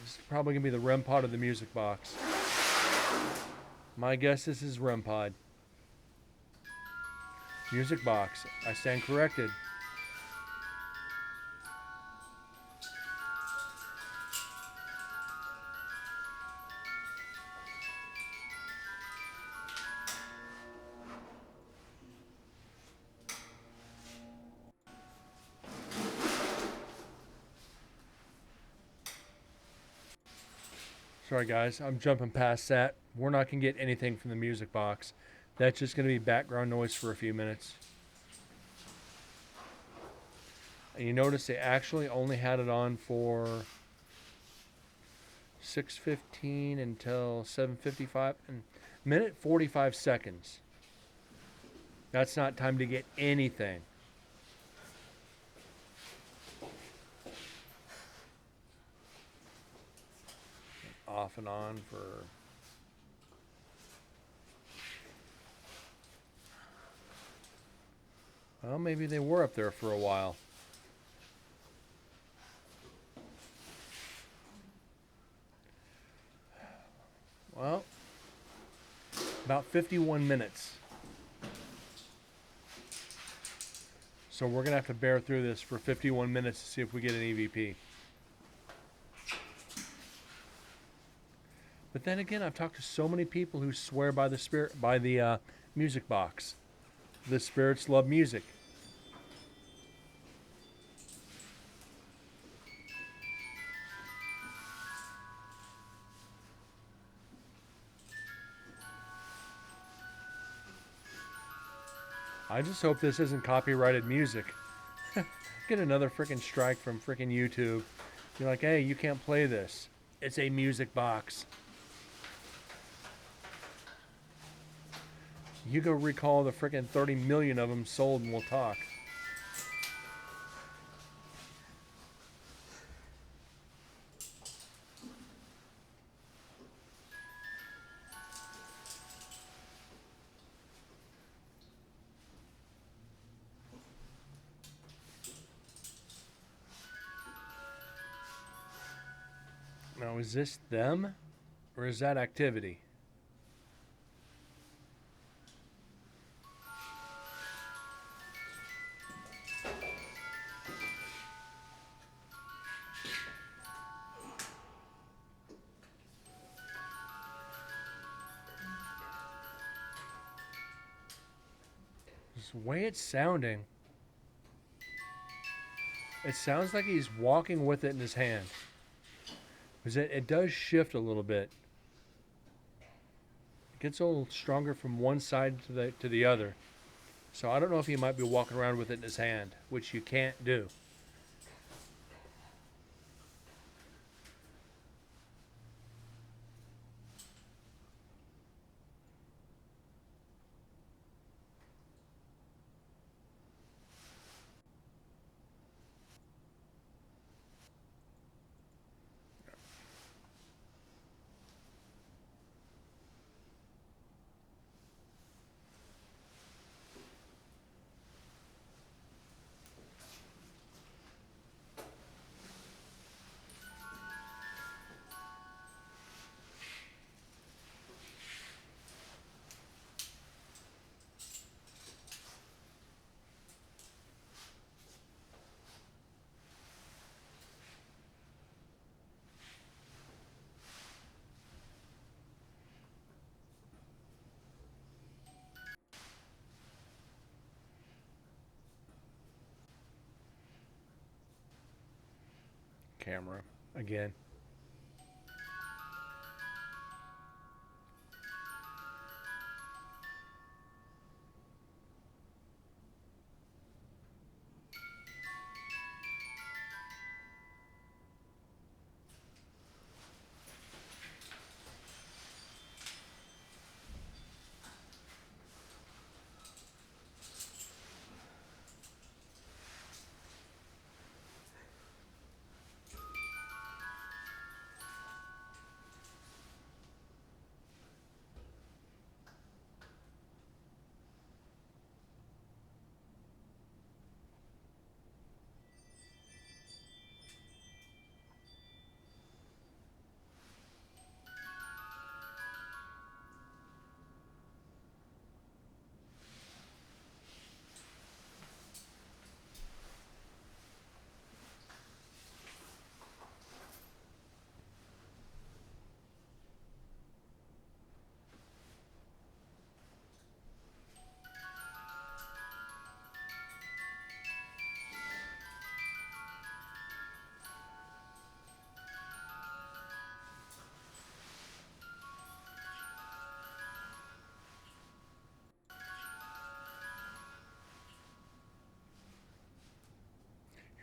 This is probably going to be the REM pod or the music box. My guess this is REM pod. Music box. I stand corrected. Sorry, guys. I'm jumping past that. We're not going to get anything from the music box. That's just going to be background noise for a few minutes. And you notice they actually only had it on for 6:15 until 7:55 and minute 45 seconds. That's not time to get anything. Off and on for well, maybe they were up there for a while. Well, about 51 minutes. So we're going to have to bear through this for 51 minutes to see if we get an EVP. But then again, I've talked to so many people who swear by the spirit, by the music box. The spirits love music. I just hope this isn't copyrighted music. Get another freaking strike from freaking YouTube. You're like, hey, you can't play this. It's a music box. You go recall the freaking 30 million of them sold and we'll talk. Now, is this them or is that activity? The way it's sounding, it sounds like he's walking with it in his hand. Because it does shift a little bit. It gets a little stronger from one side to the other. So I don't know if he might be walking around with it in his hand, which you can't do. Camera again.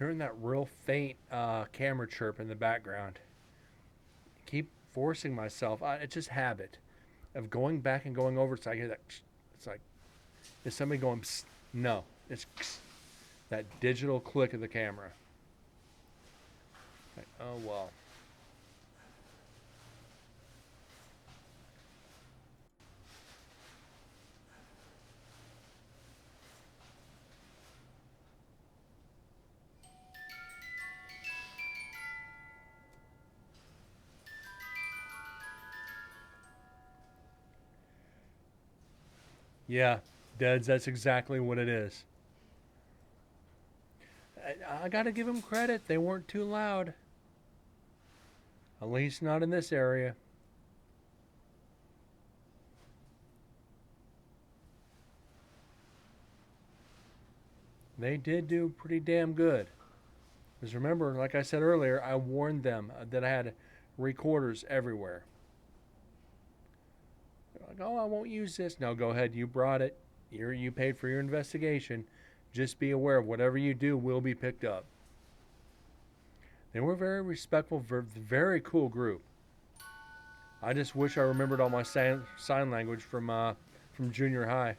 hearing that real faint camera chirp in the background. Keep forcing myself. It's just habit of going back and going over. So I hear that. It's like, is somebody going? Psst? No, it's that digital click of the camera. Like, oh well. Yeah, Deads, that's exactly what it is. I gotta give them credit. They weren't too loud. At least not in this area. They did do pretty damn good. Because remember, like I said earlier, I warned them that I had recorders everywhere. They're like, oh, I won't use this. No, go ahead. You brought it. You paid for your investigation. Just be aware, whatever you do will be picked up. They were very respectful, very cool group. I just wish I remembered all my sign language from junior high.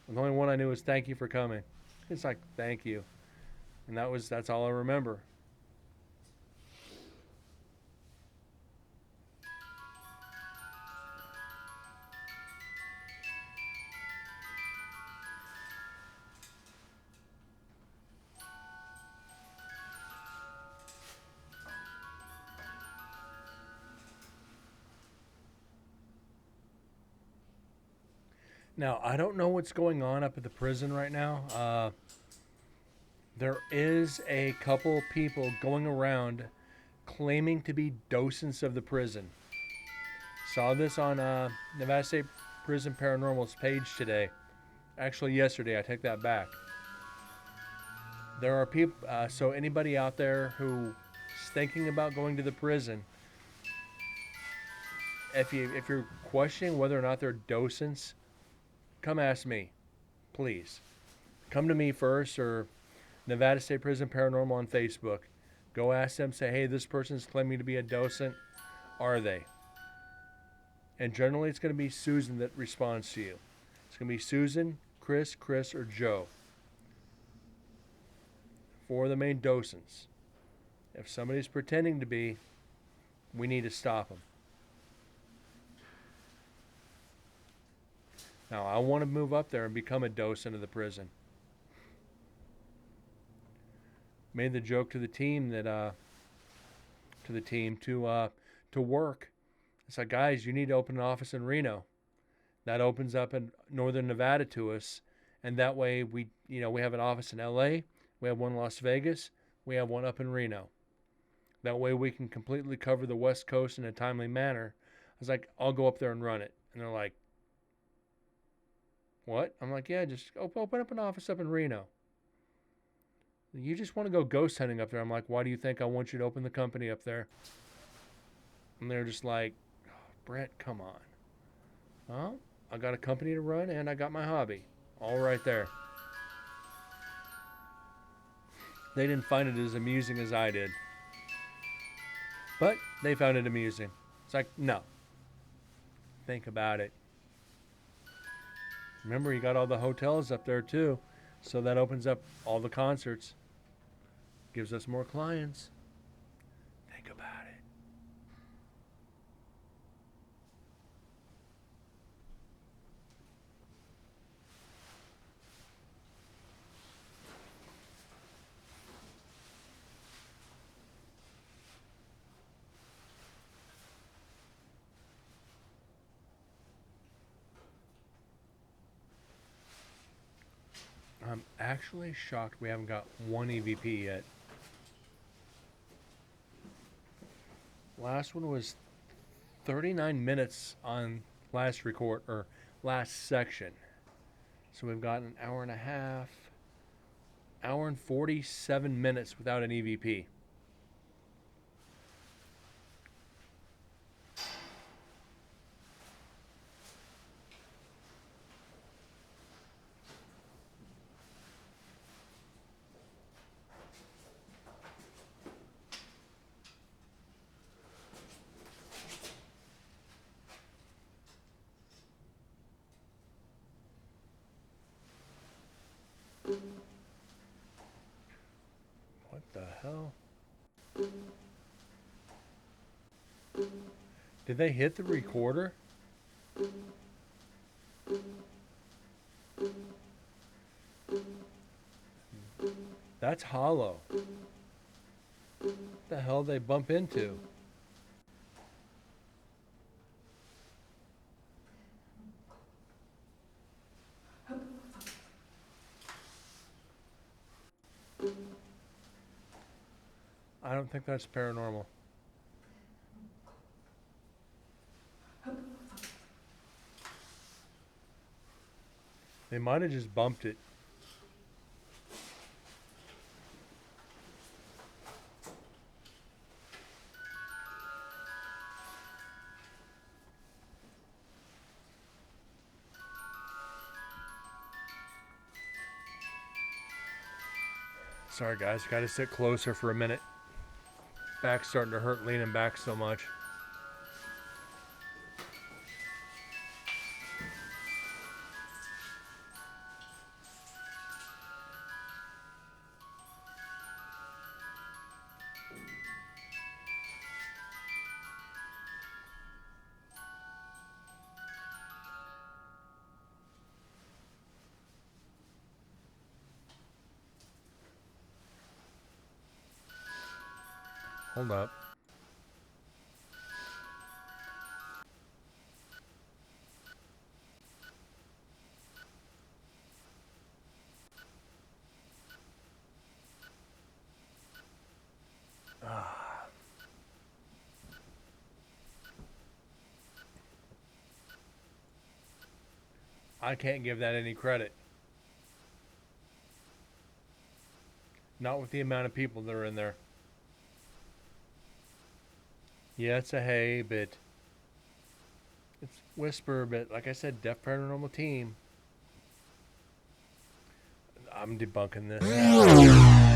And the only one I knew was "thank you for coming." It's like "thank you," and that's all I remember. Now I don't know what's going on up at the prison right now. There is a couple people going around claiming to be docents of the prison. Saw this on Nevada State Prison Paranormal's page today. Actually, yesterday. I take that back. There are people. So anybody out there who is thinking about going to the prison, if you're questioning whether or not they're docents, come ask me, please. Come to me first, or Nevada State Prison Paranormal on Facebook. Go ask them. Say, hey, this person's claiming to be a docent. Are they? And generally, it's going to be Susan that responds to you. It's going to be Susan, Chris, or Joe. For the main docents. If somebody's pretending to be, we need to stop them. Now, I want to move up there and become a docent of the prison. Made the joke to the team that to work. It's like, guys, you need to open an office in Reno. That opens up in northern Nevada to us, and that way we have an office in LA, we have one in Las Vegas, we have one up in Reno. That way we can completely cover the West Coast in a timely manner. I was like, I'll go up there and run it. And they're like, what? I'm like, yeah, just open up an office up in Reno. You just want to go ghost hunting up there. I'm like, why do you think I want you to open the company up there? And they're just like, oh, Brett, come on. Well, I got a company to run and I got my hobby. All right there. They didn't find it as amusing as I did. But they found it amusing. It's like, no. Think about it. Remember, you got all the hotels up there too. So that opens up all the concerts. Gives us more clients. Think about it. I'm actually shocked we haven't got one EVP yet. Last one was 39 minutes on last record, or last section. So we've got an hour and a half, hour and 47 minutes without an EVP. hell? Did they hit the recorder? That's hollow. What the hell did they bump into? I don't think that's paranormal. They might have just bumped it. Sorry guys, gotta sit closer for a minute. Back's starting to hurt leaning back so much. Hold up. I can't give that any credit. Not with the amount of people that are in there. Yeah, it's a hay, but it's whisper, but like I said, Deaf Paranormal Team. I'm debunking this.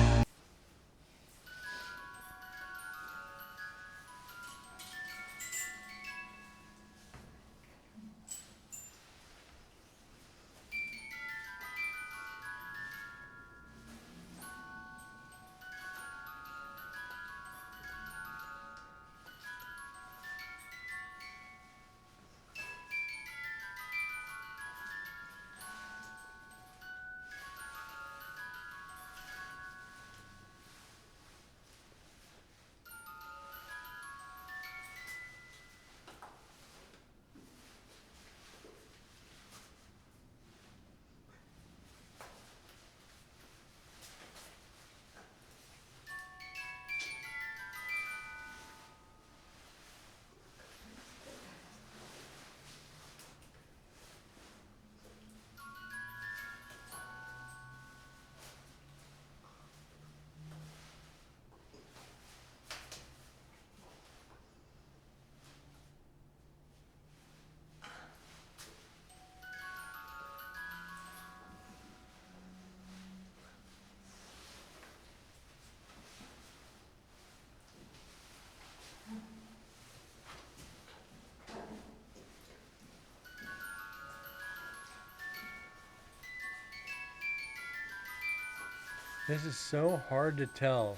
This is so hard to tell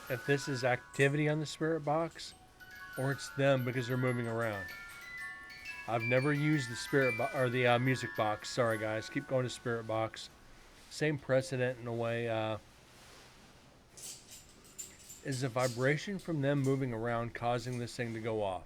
if this is activity on the spirit box or it's them because they're moving around. I've never used the spirit box or the music box. Sorry guys, keep going to spirit box. Same precedent in a way. Is the vibration from them moving around causing this thing to go off?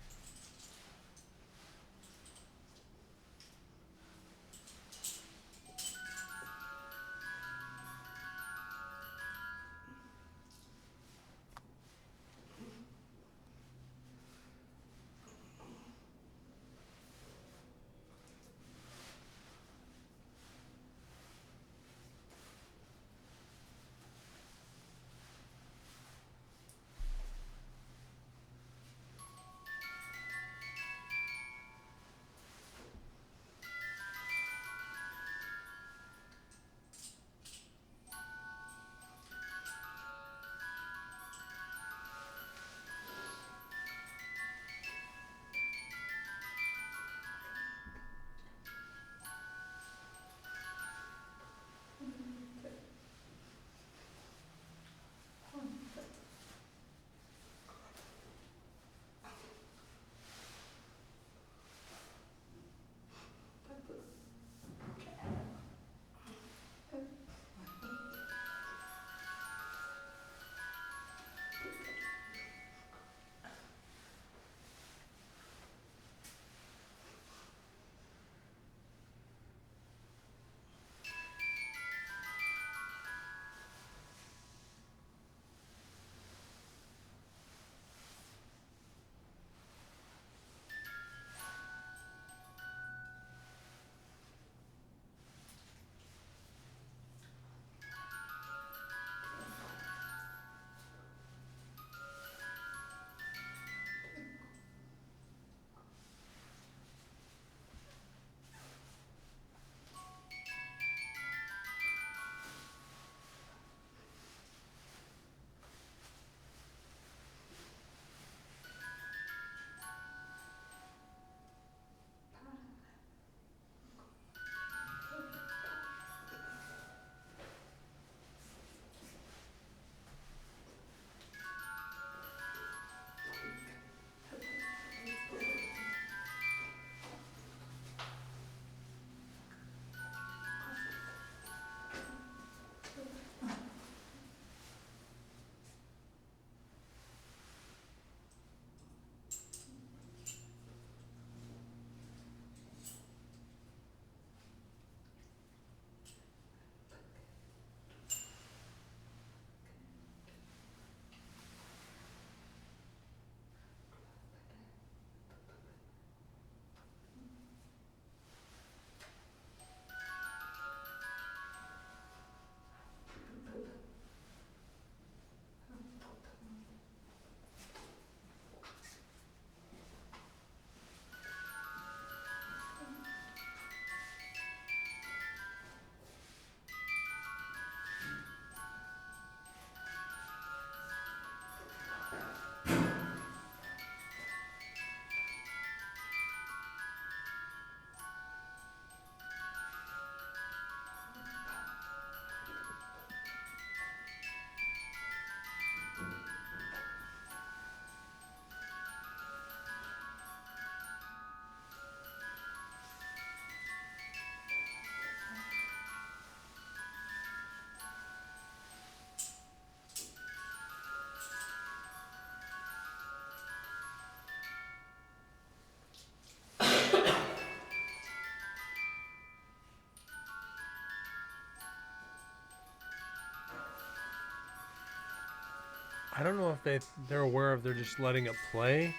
I don't know if they're aware of they're just letting it play.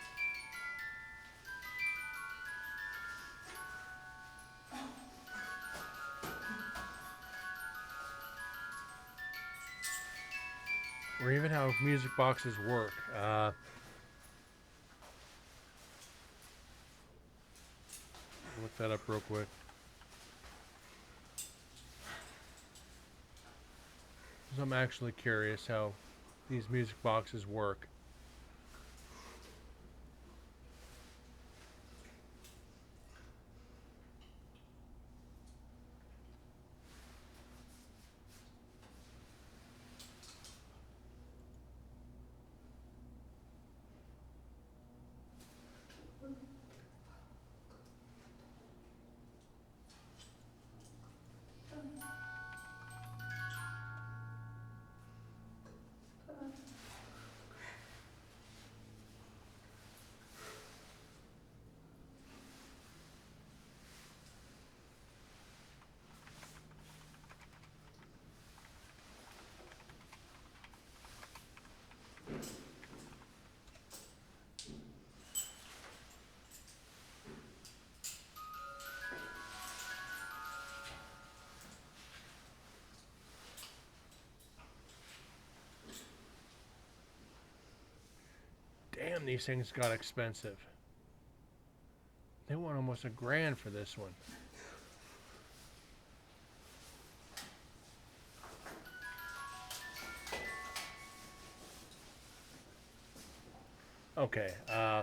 Or even how music boxes work. Look that up real quick. 'Cause I'm actually curious how these music boxes work. Damn, these things got expensive. They want almost $1,000 for this one. Okay, I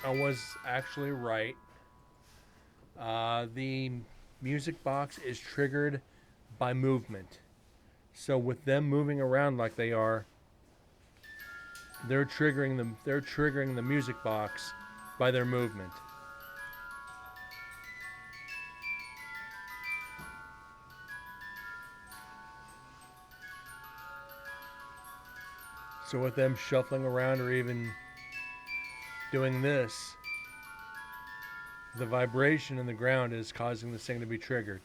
was actually right. The music box is triggered by movement. So with them moving around like they are, they're triggering the music box by their movement. So with them shuffling around or even doing this, the vibration in the ground is causing this thing to be triggered.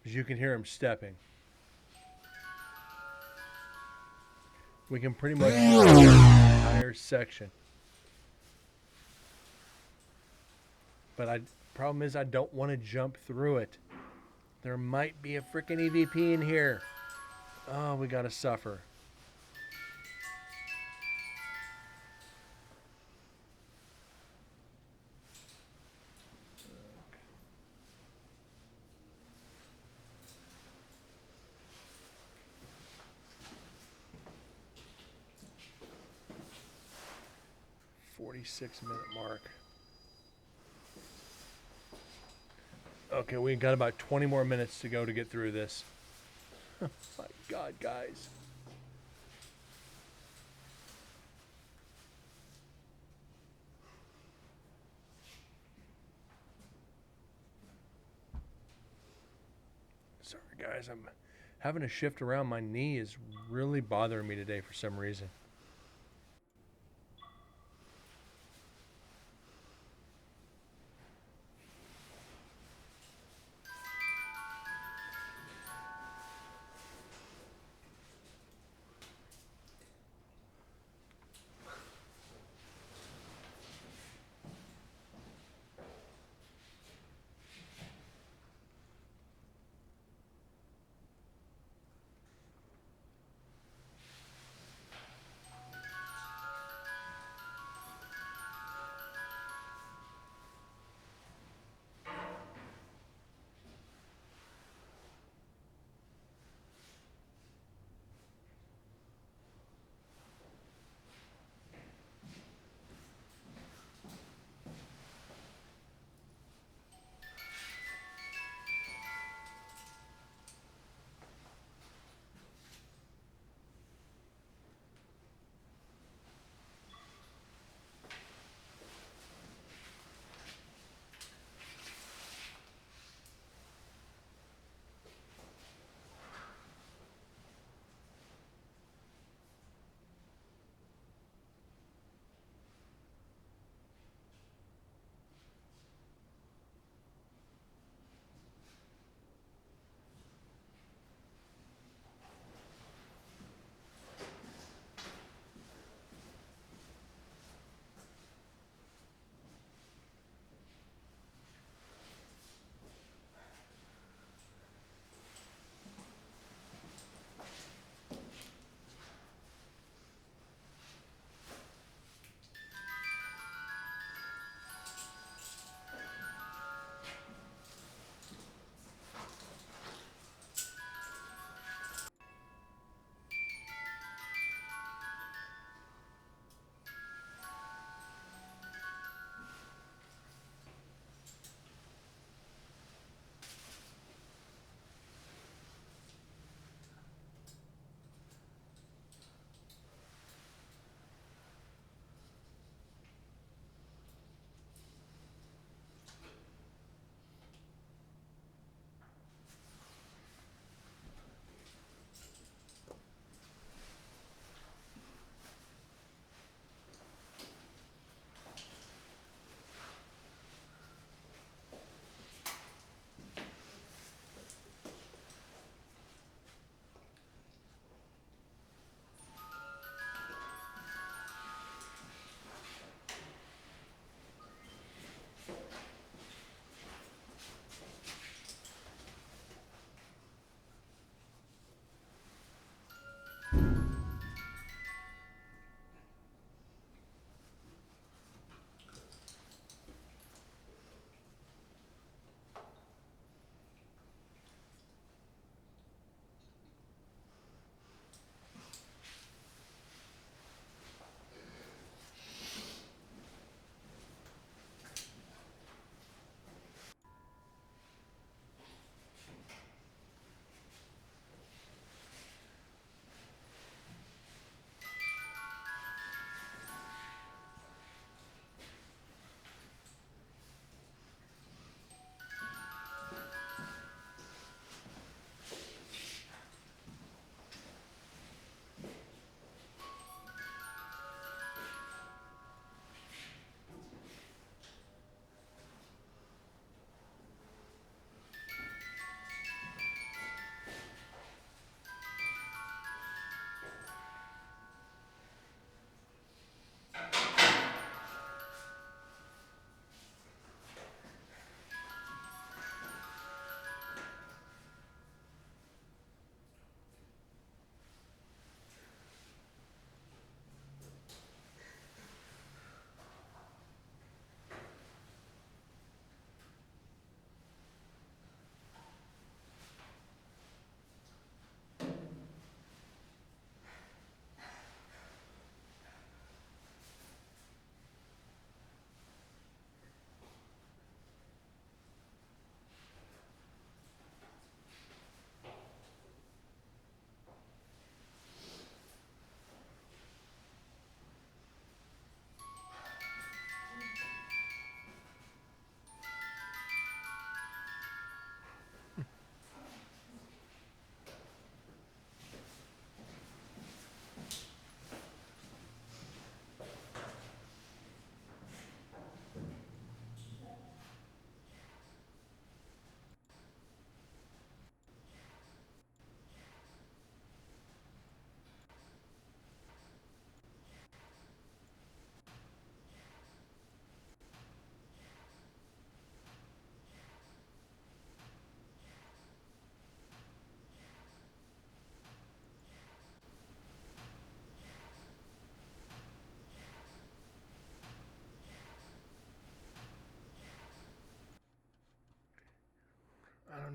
As you can hear him stepping. We can pretty much hear the entire section. But problem is I don't want to jump through it. There might be a freaking EVP in here. Oh, we gotta suffer. .46-minute mark. Okay, we got about 20 more minutes to go to get through this. My God, guys. Sorry, guys. I'm having to shift around. My knee is really bothering me today for some reason.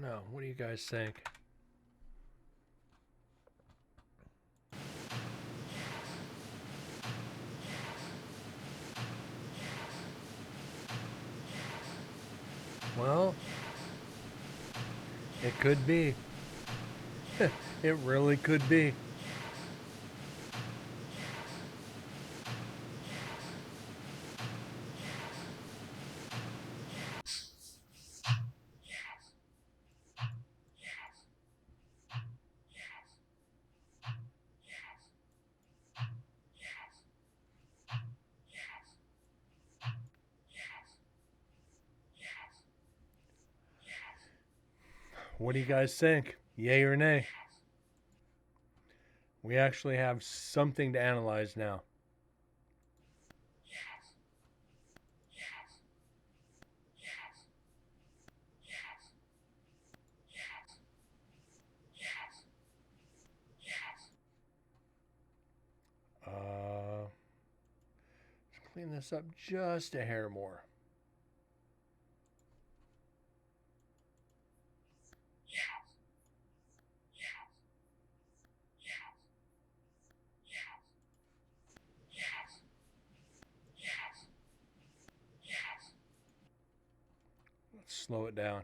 don't know. What do you guys think? Well, it could be. It really could be. What do you guys think? Yay or nay? We actually have something to analyze now. Let's clean this up just a hair more. Let's slow it down.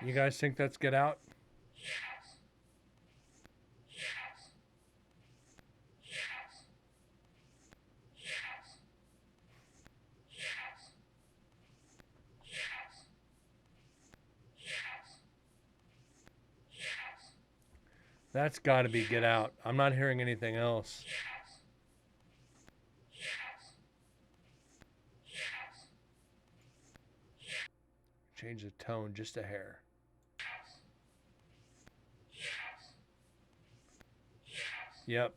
You guys think that's Get Out? That's got to be Get Out. I'm not hearing anything else. Change the tone just a hair. Yep.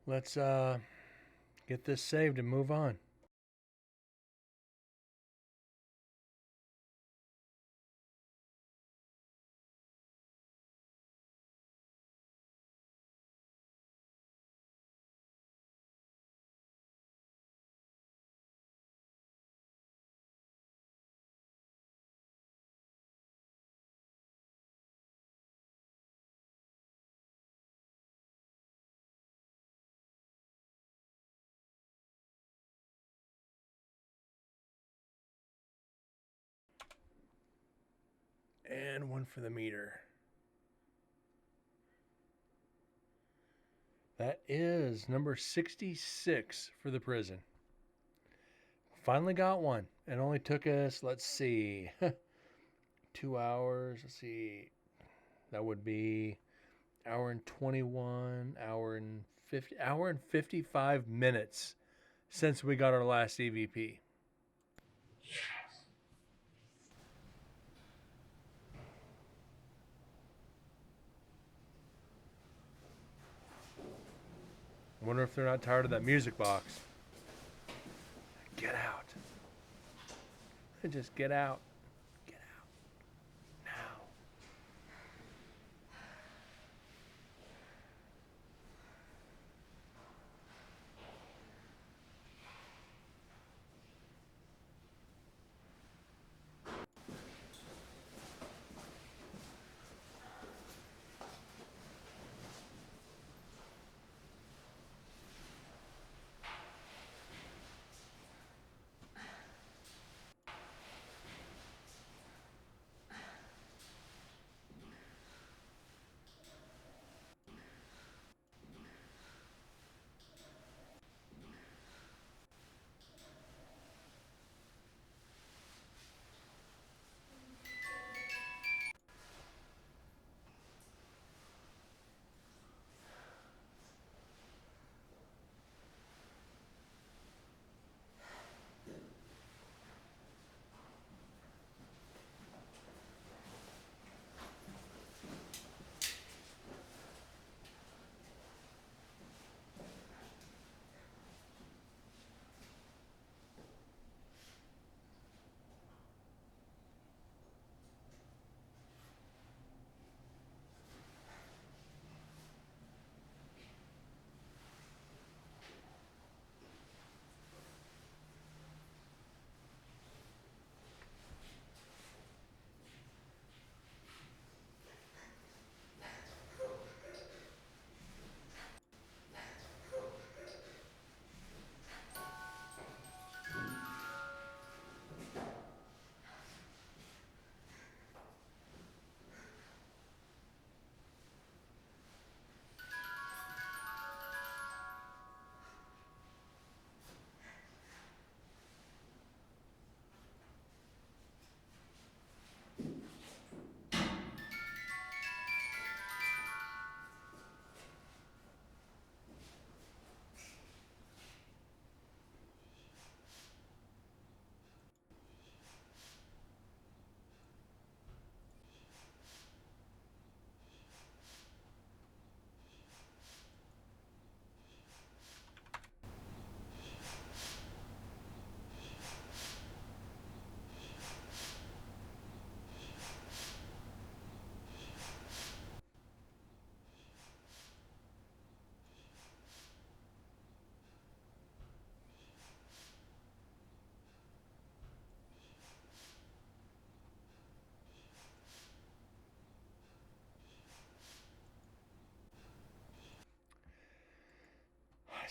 Let's get this saved and move on. And one for the meter. That is number 66 for the prison. Finally got one. It only took us, let's see, 2 hours. Let's see. That would be hour and 21, hour and 55 minutes since we got our last EVP. Wonder if they're not tired of that music box. Get out. Just get out. Get out. Now.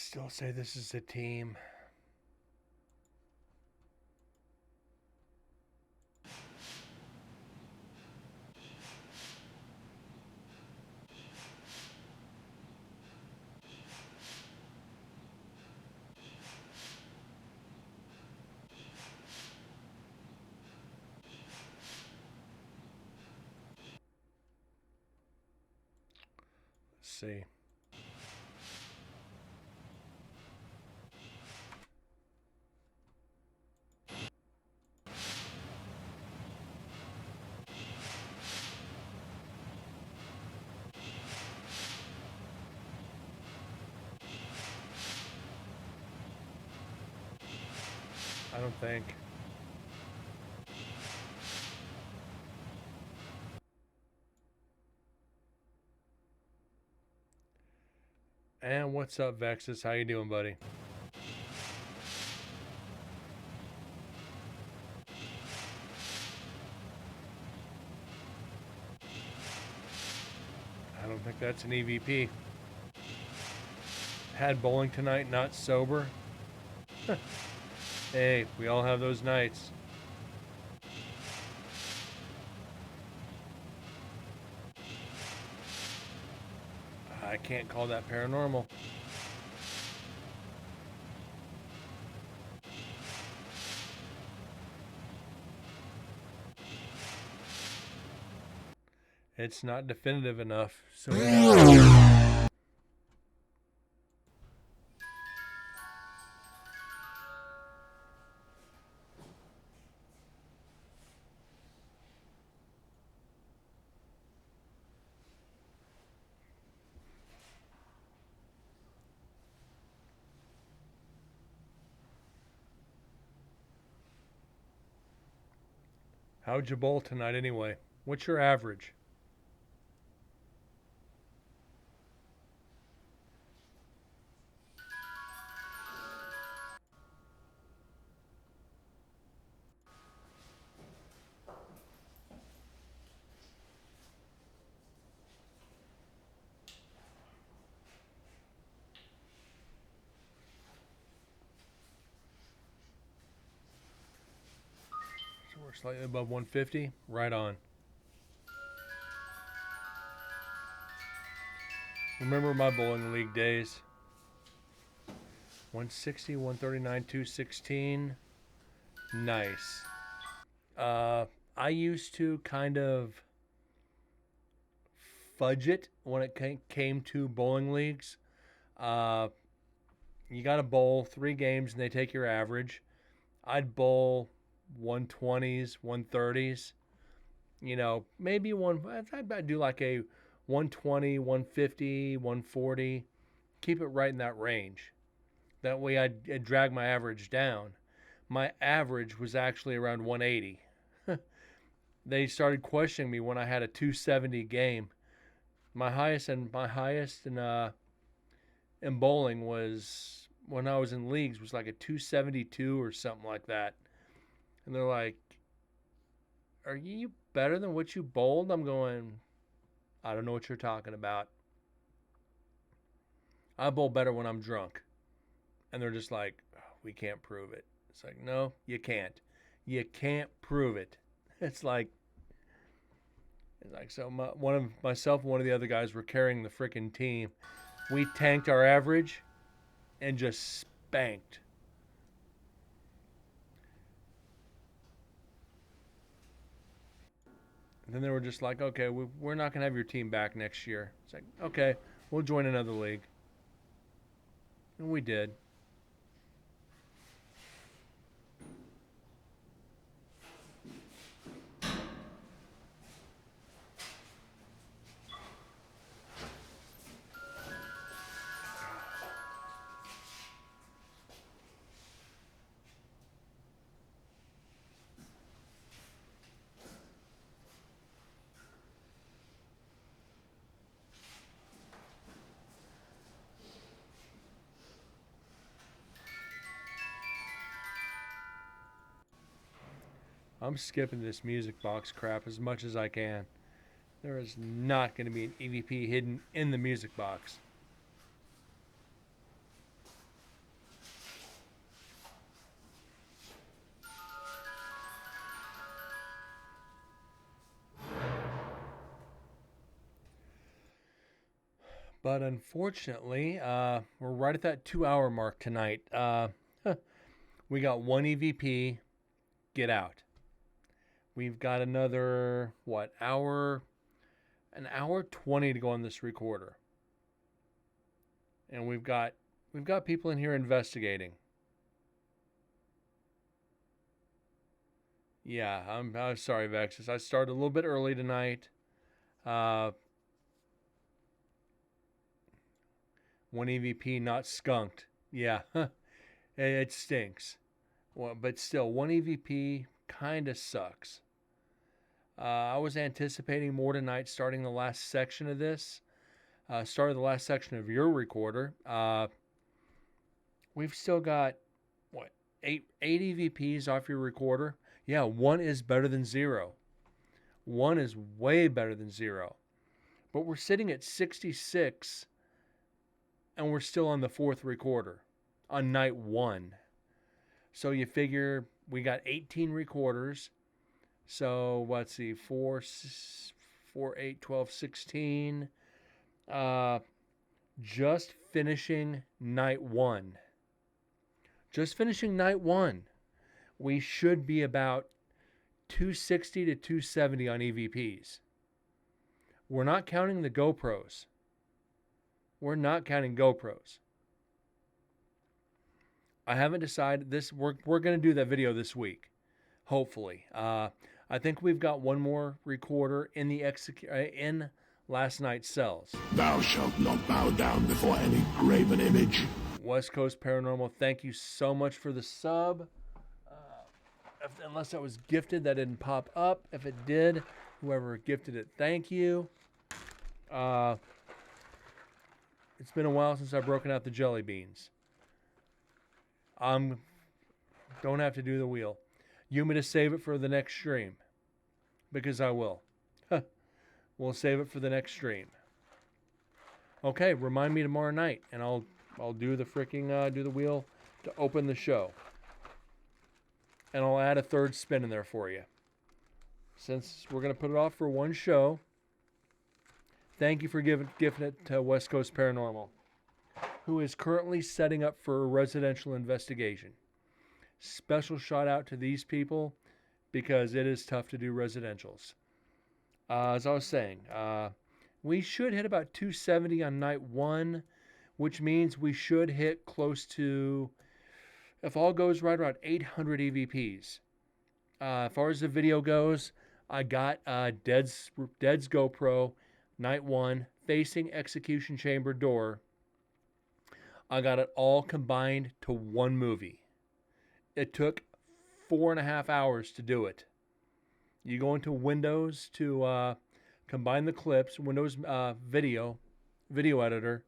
still say this is a team. Let's see. I don't think. And what's up, Vexus? How you doing, buddy? I don't think that's an EVP. Had bowling tonight, not sober. Hey, we all have those nights. I can't call that paranormal. It's not definitive enough. So how'd you bowl tonight anyway? What's your average? So we're slightly above 150. Right on. Remember my bowling league days. 160, 139, 216. Nice. I used to kind of fudge it when it came to bowling leagues. You got to bowl 3 games and they take your average. I'd bowl 120s, 130s. You know, maybe I'd do like a 120, 150, 140. Keep it right in that range. That way I'd drag my average down. My average was actually around 180. They started questioning me when I had a 270 game. My highest in bowling was when I was in leagues was like a 272 or something like that. And they're like, "Are you better than what you bowled?" I'm going, "I don't know what you're talking about. I bowl better when I'm drunk." And they're just like, "We can't prove it." It's like, no, you can't. You can't prove it. It's like so. One of the other guys were carrying the freaking team. We tanked our average and just spanked. And then they were just like, "Okay, we're not gonna have your team back next year." It's like, "Okay, we'll join another league." And we did. I'm skipping this music box crap as much as I can. There is not going to be an EVP hidden in the music box. But unfortunately, we're right at that 2 hour mark tonight. We got one EVP, get out. We've got another, an hour 20 to go on this recorder. And we've got people in here investigating. Yeah, I'm sorry, Vexus. I started a little bit early tonight. One EVP not skunked. Yeah, it stinks. Well, but still, one EVP kind of sucks. I was anticipating more tonight, starting the last section of this. Started the last section of your recorder. We've still got, eight EVPs off your recorder. Yeah, one is better than zero. One is way better than zero. But we're sitting at 66, and we're still on the fourth recorder on night one. So you figure we got 18 recorders. So let's see, 4, 8, 12, 16. Just finishing night one. Just finishing night one. We should be about 260 to 270 on EVPs. We're not counting the GoPros. We're not counting GoPros. I haven't decided this. We're going to do that video this week, hopefully. I think we've got one more recorder in the in last night's cells. Thou shalt not bow down before any graven image. West Coast Paranormal, thank you so much for the sub. Unless that was gifted, that didn't pop up. If it did, whoever gifted it, thank you. It's been a while since I've broken out the jelly beans. Don't have to do the wheel. You want me to save it for the next stream? Because I will. We'll save it for the next stream. Okay, remind me tomorrow night, and I'll do the freaking do the wheel to open the show. And I'll add a third spin in there for you. Since we're going to put it off for one show, thank you for giving it to West Coast Paranormal, who is currently setting up for a residential investigation. Special shout out to these people because it is tough to do residentials. As I was saying, we should hit about 270 on night one, which means we should hit close to, if all goes right, around 800 EVPs. As far as the video goes, I got Dead's GoPro, night one, facing execution chamber door. I got it all combined to one movie. It took 4.5 hours to do it. You go into Windows to combine the clips, Windows video editor,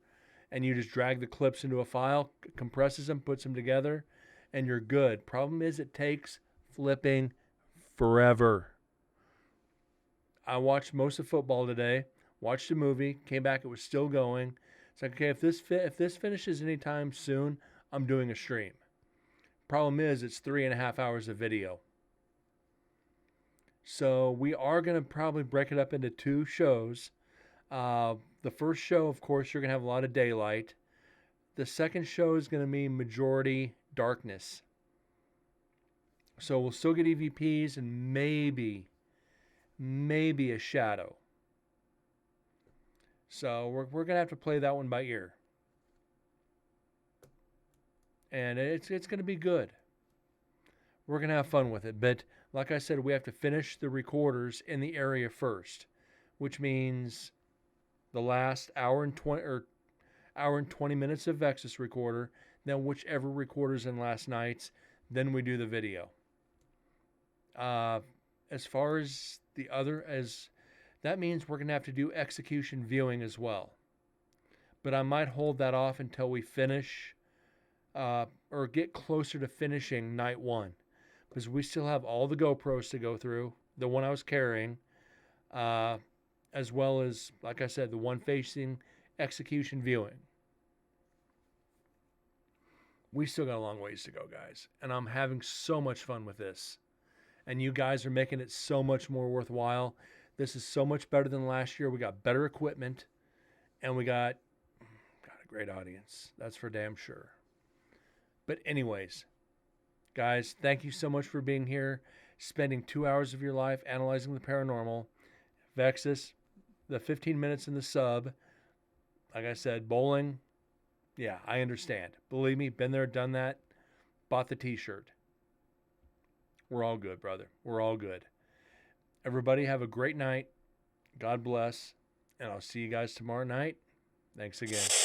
and you just drag the clips into a file, compresses them, puts them together, and you're good. Problem is, it takes flipping forever. I watched most of football today, watched a movie, came back, it was still going. It's like, okay, if this finishes anytime soon, I'm doing a stream. Problem is, it's 3.5 hours of video. So we are going to probably break it up into two shows. The first show, of course, you're going to have a lot of daylight. The second show is going to be majority darkness. So we'll still get EVPs and maybe a shadow. So we're going to have to play that one by ear. And it's going to be good. We're going to have fun with it. But like I said, we have to finish the recorders in the area first, which means the last hour and 20 minutes of Vexus recorder, then whichever recorder's in last night's, then we do the video. As far as the other, that means we're going to have to do execution viewing as well. But I might hold that off until we finish or get closer to finishing night one, because we still have all the GoPros to go through, the one I was carrying, as well as, like I said, the one facing execution viewing. We still got a long ways to go, guys, and I'm having so much fun with this. And you guys are making it so much more worthwhile. This is so much better than last year. We got better equipment, and we got great audience. That's for damn sure. But anyways, guys, thank you so much for being here, spending 2 hours of your life analyzing the paranormal. Vexus, the 15 minutes in the sub, like I said, bowling, yeah, I understand. Believe me, been there, done that, bought the t-shirt. We're all good, brother. We're all good. Everybody have a great night. God bless. And I'll see you guys tomorrow night. Thanks again.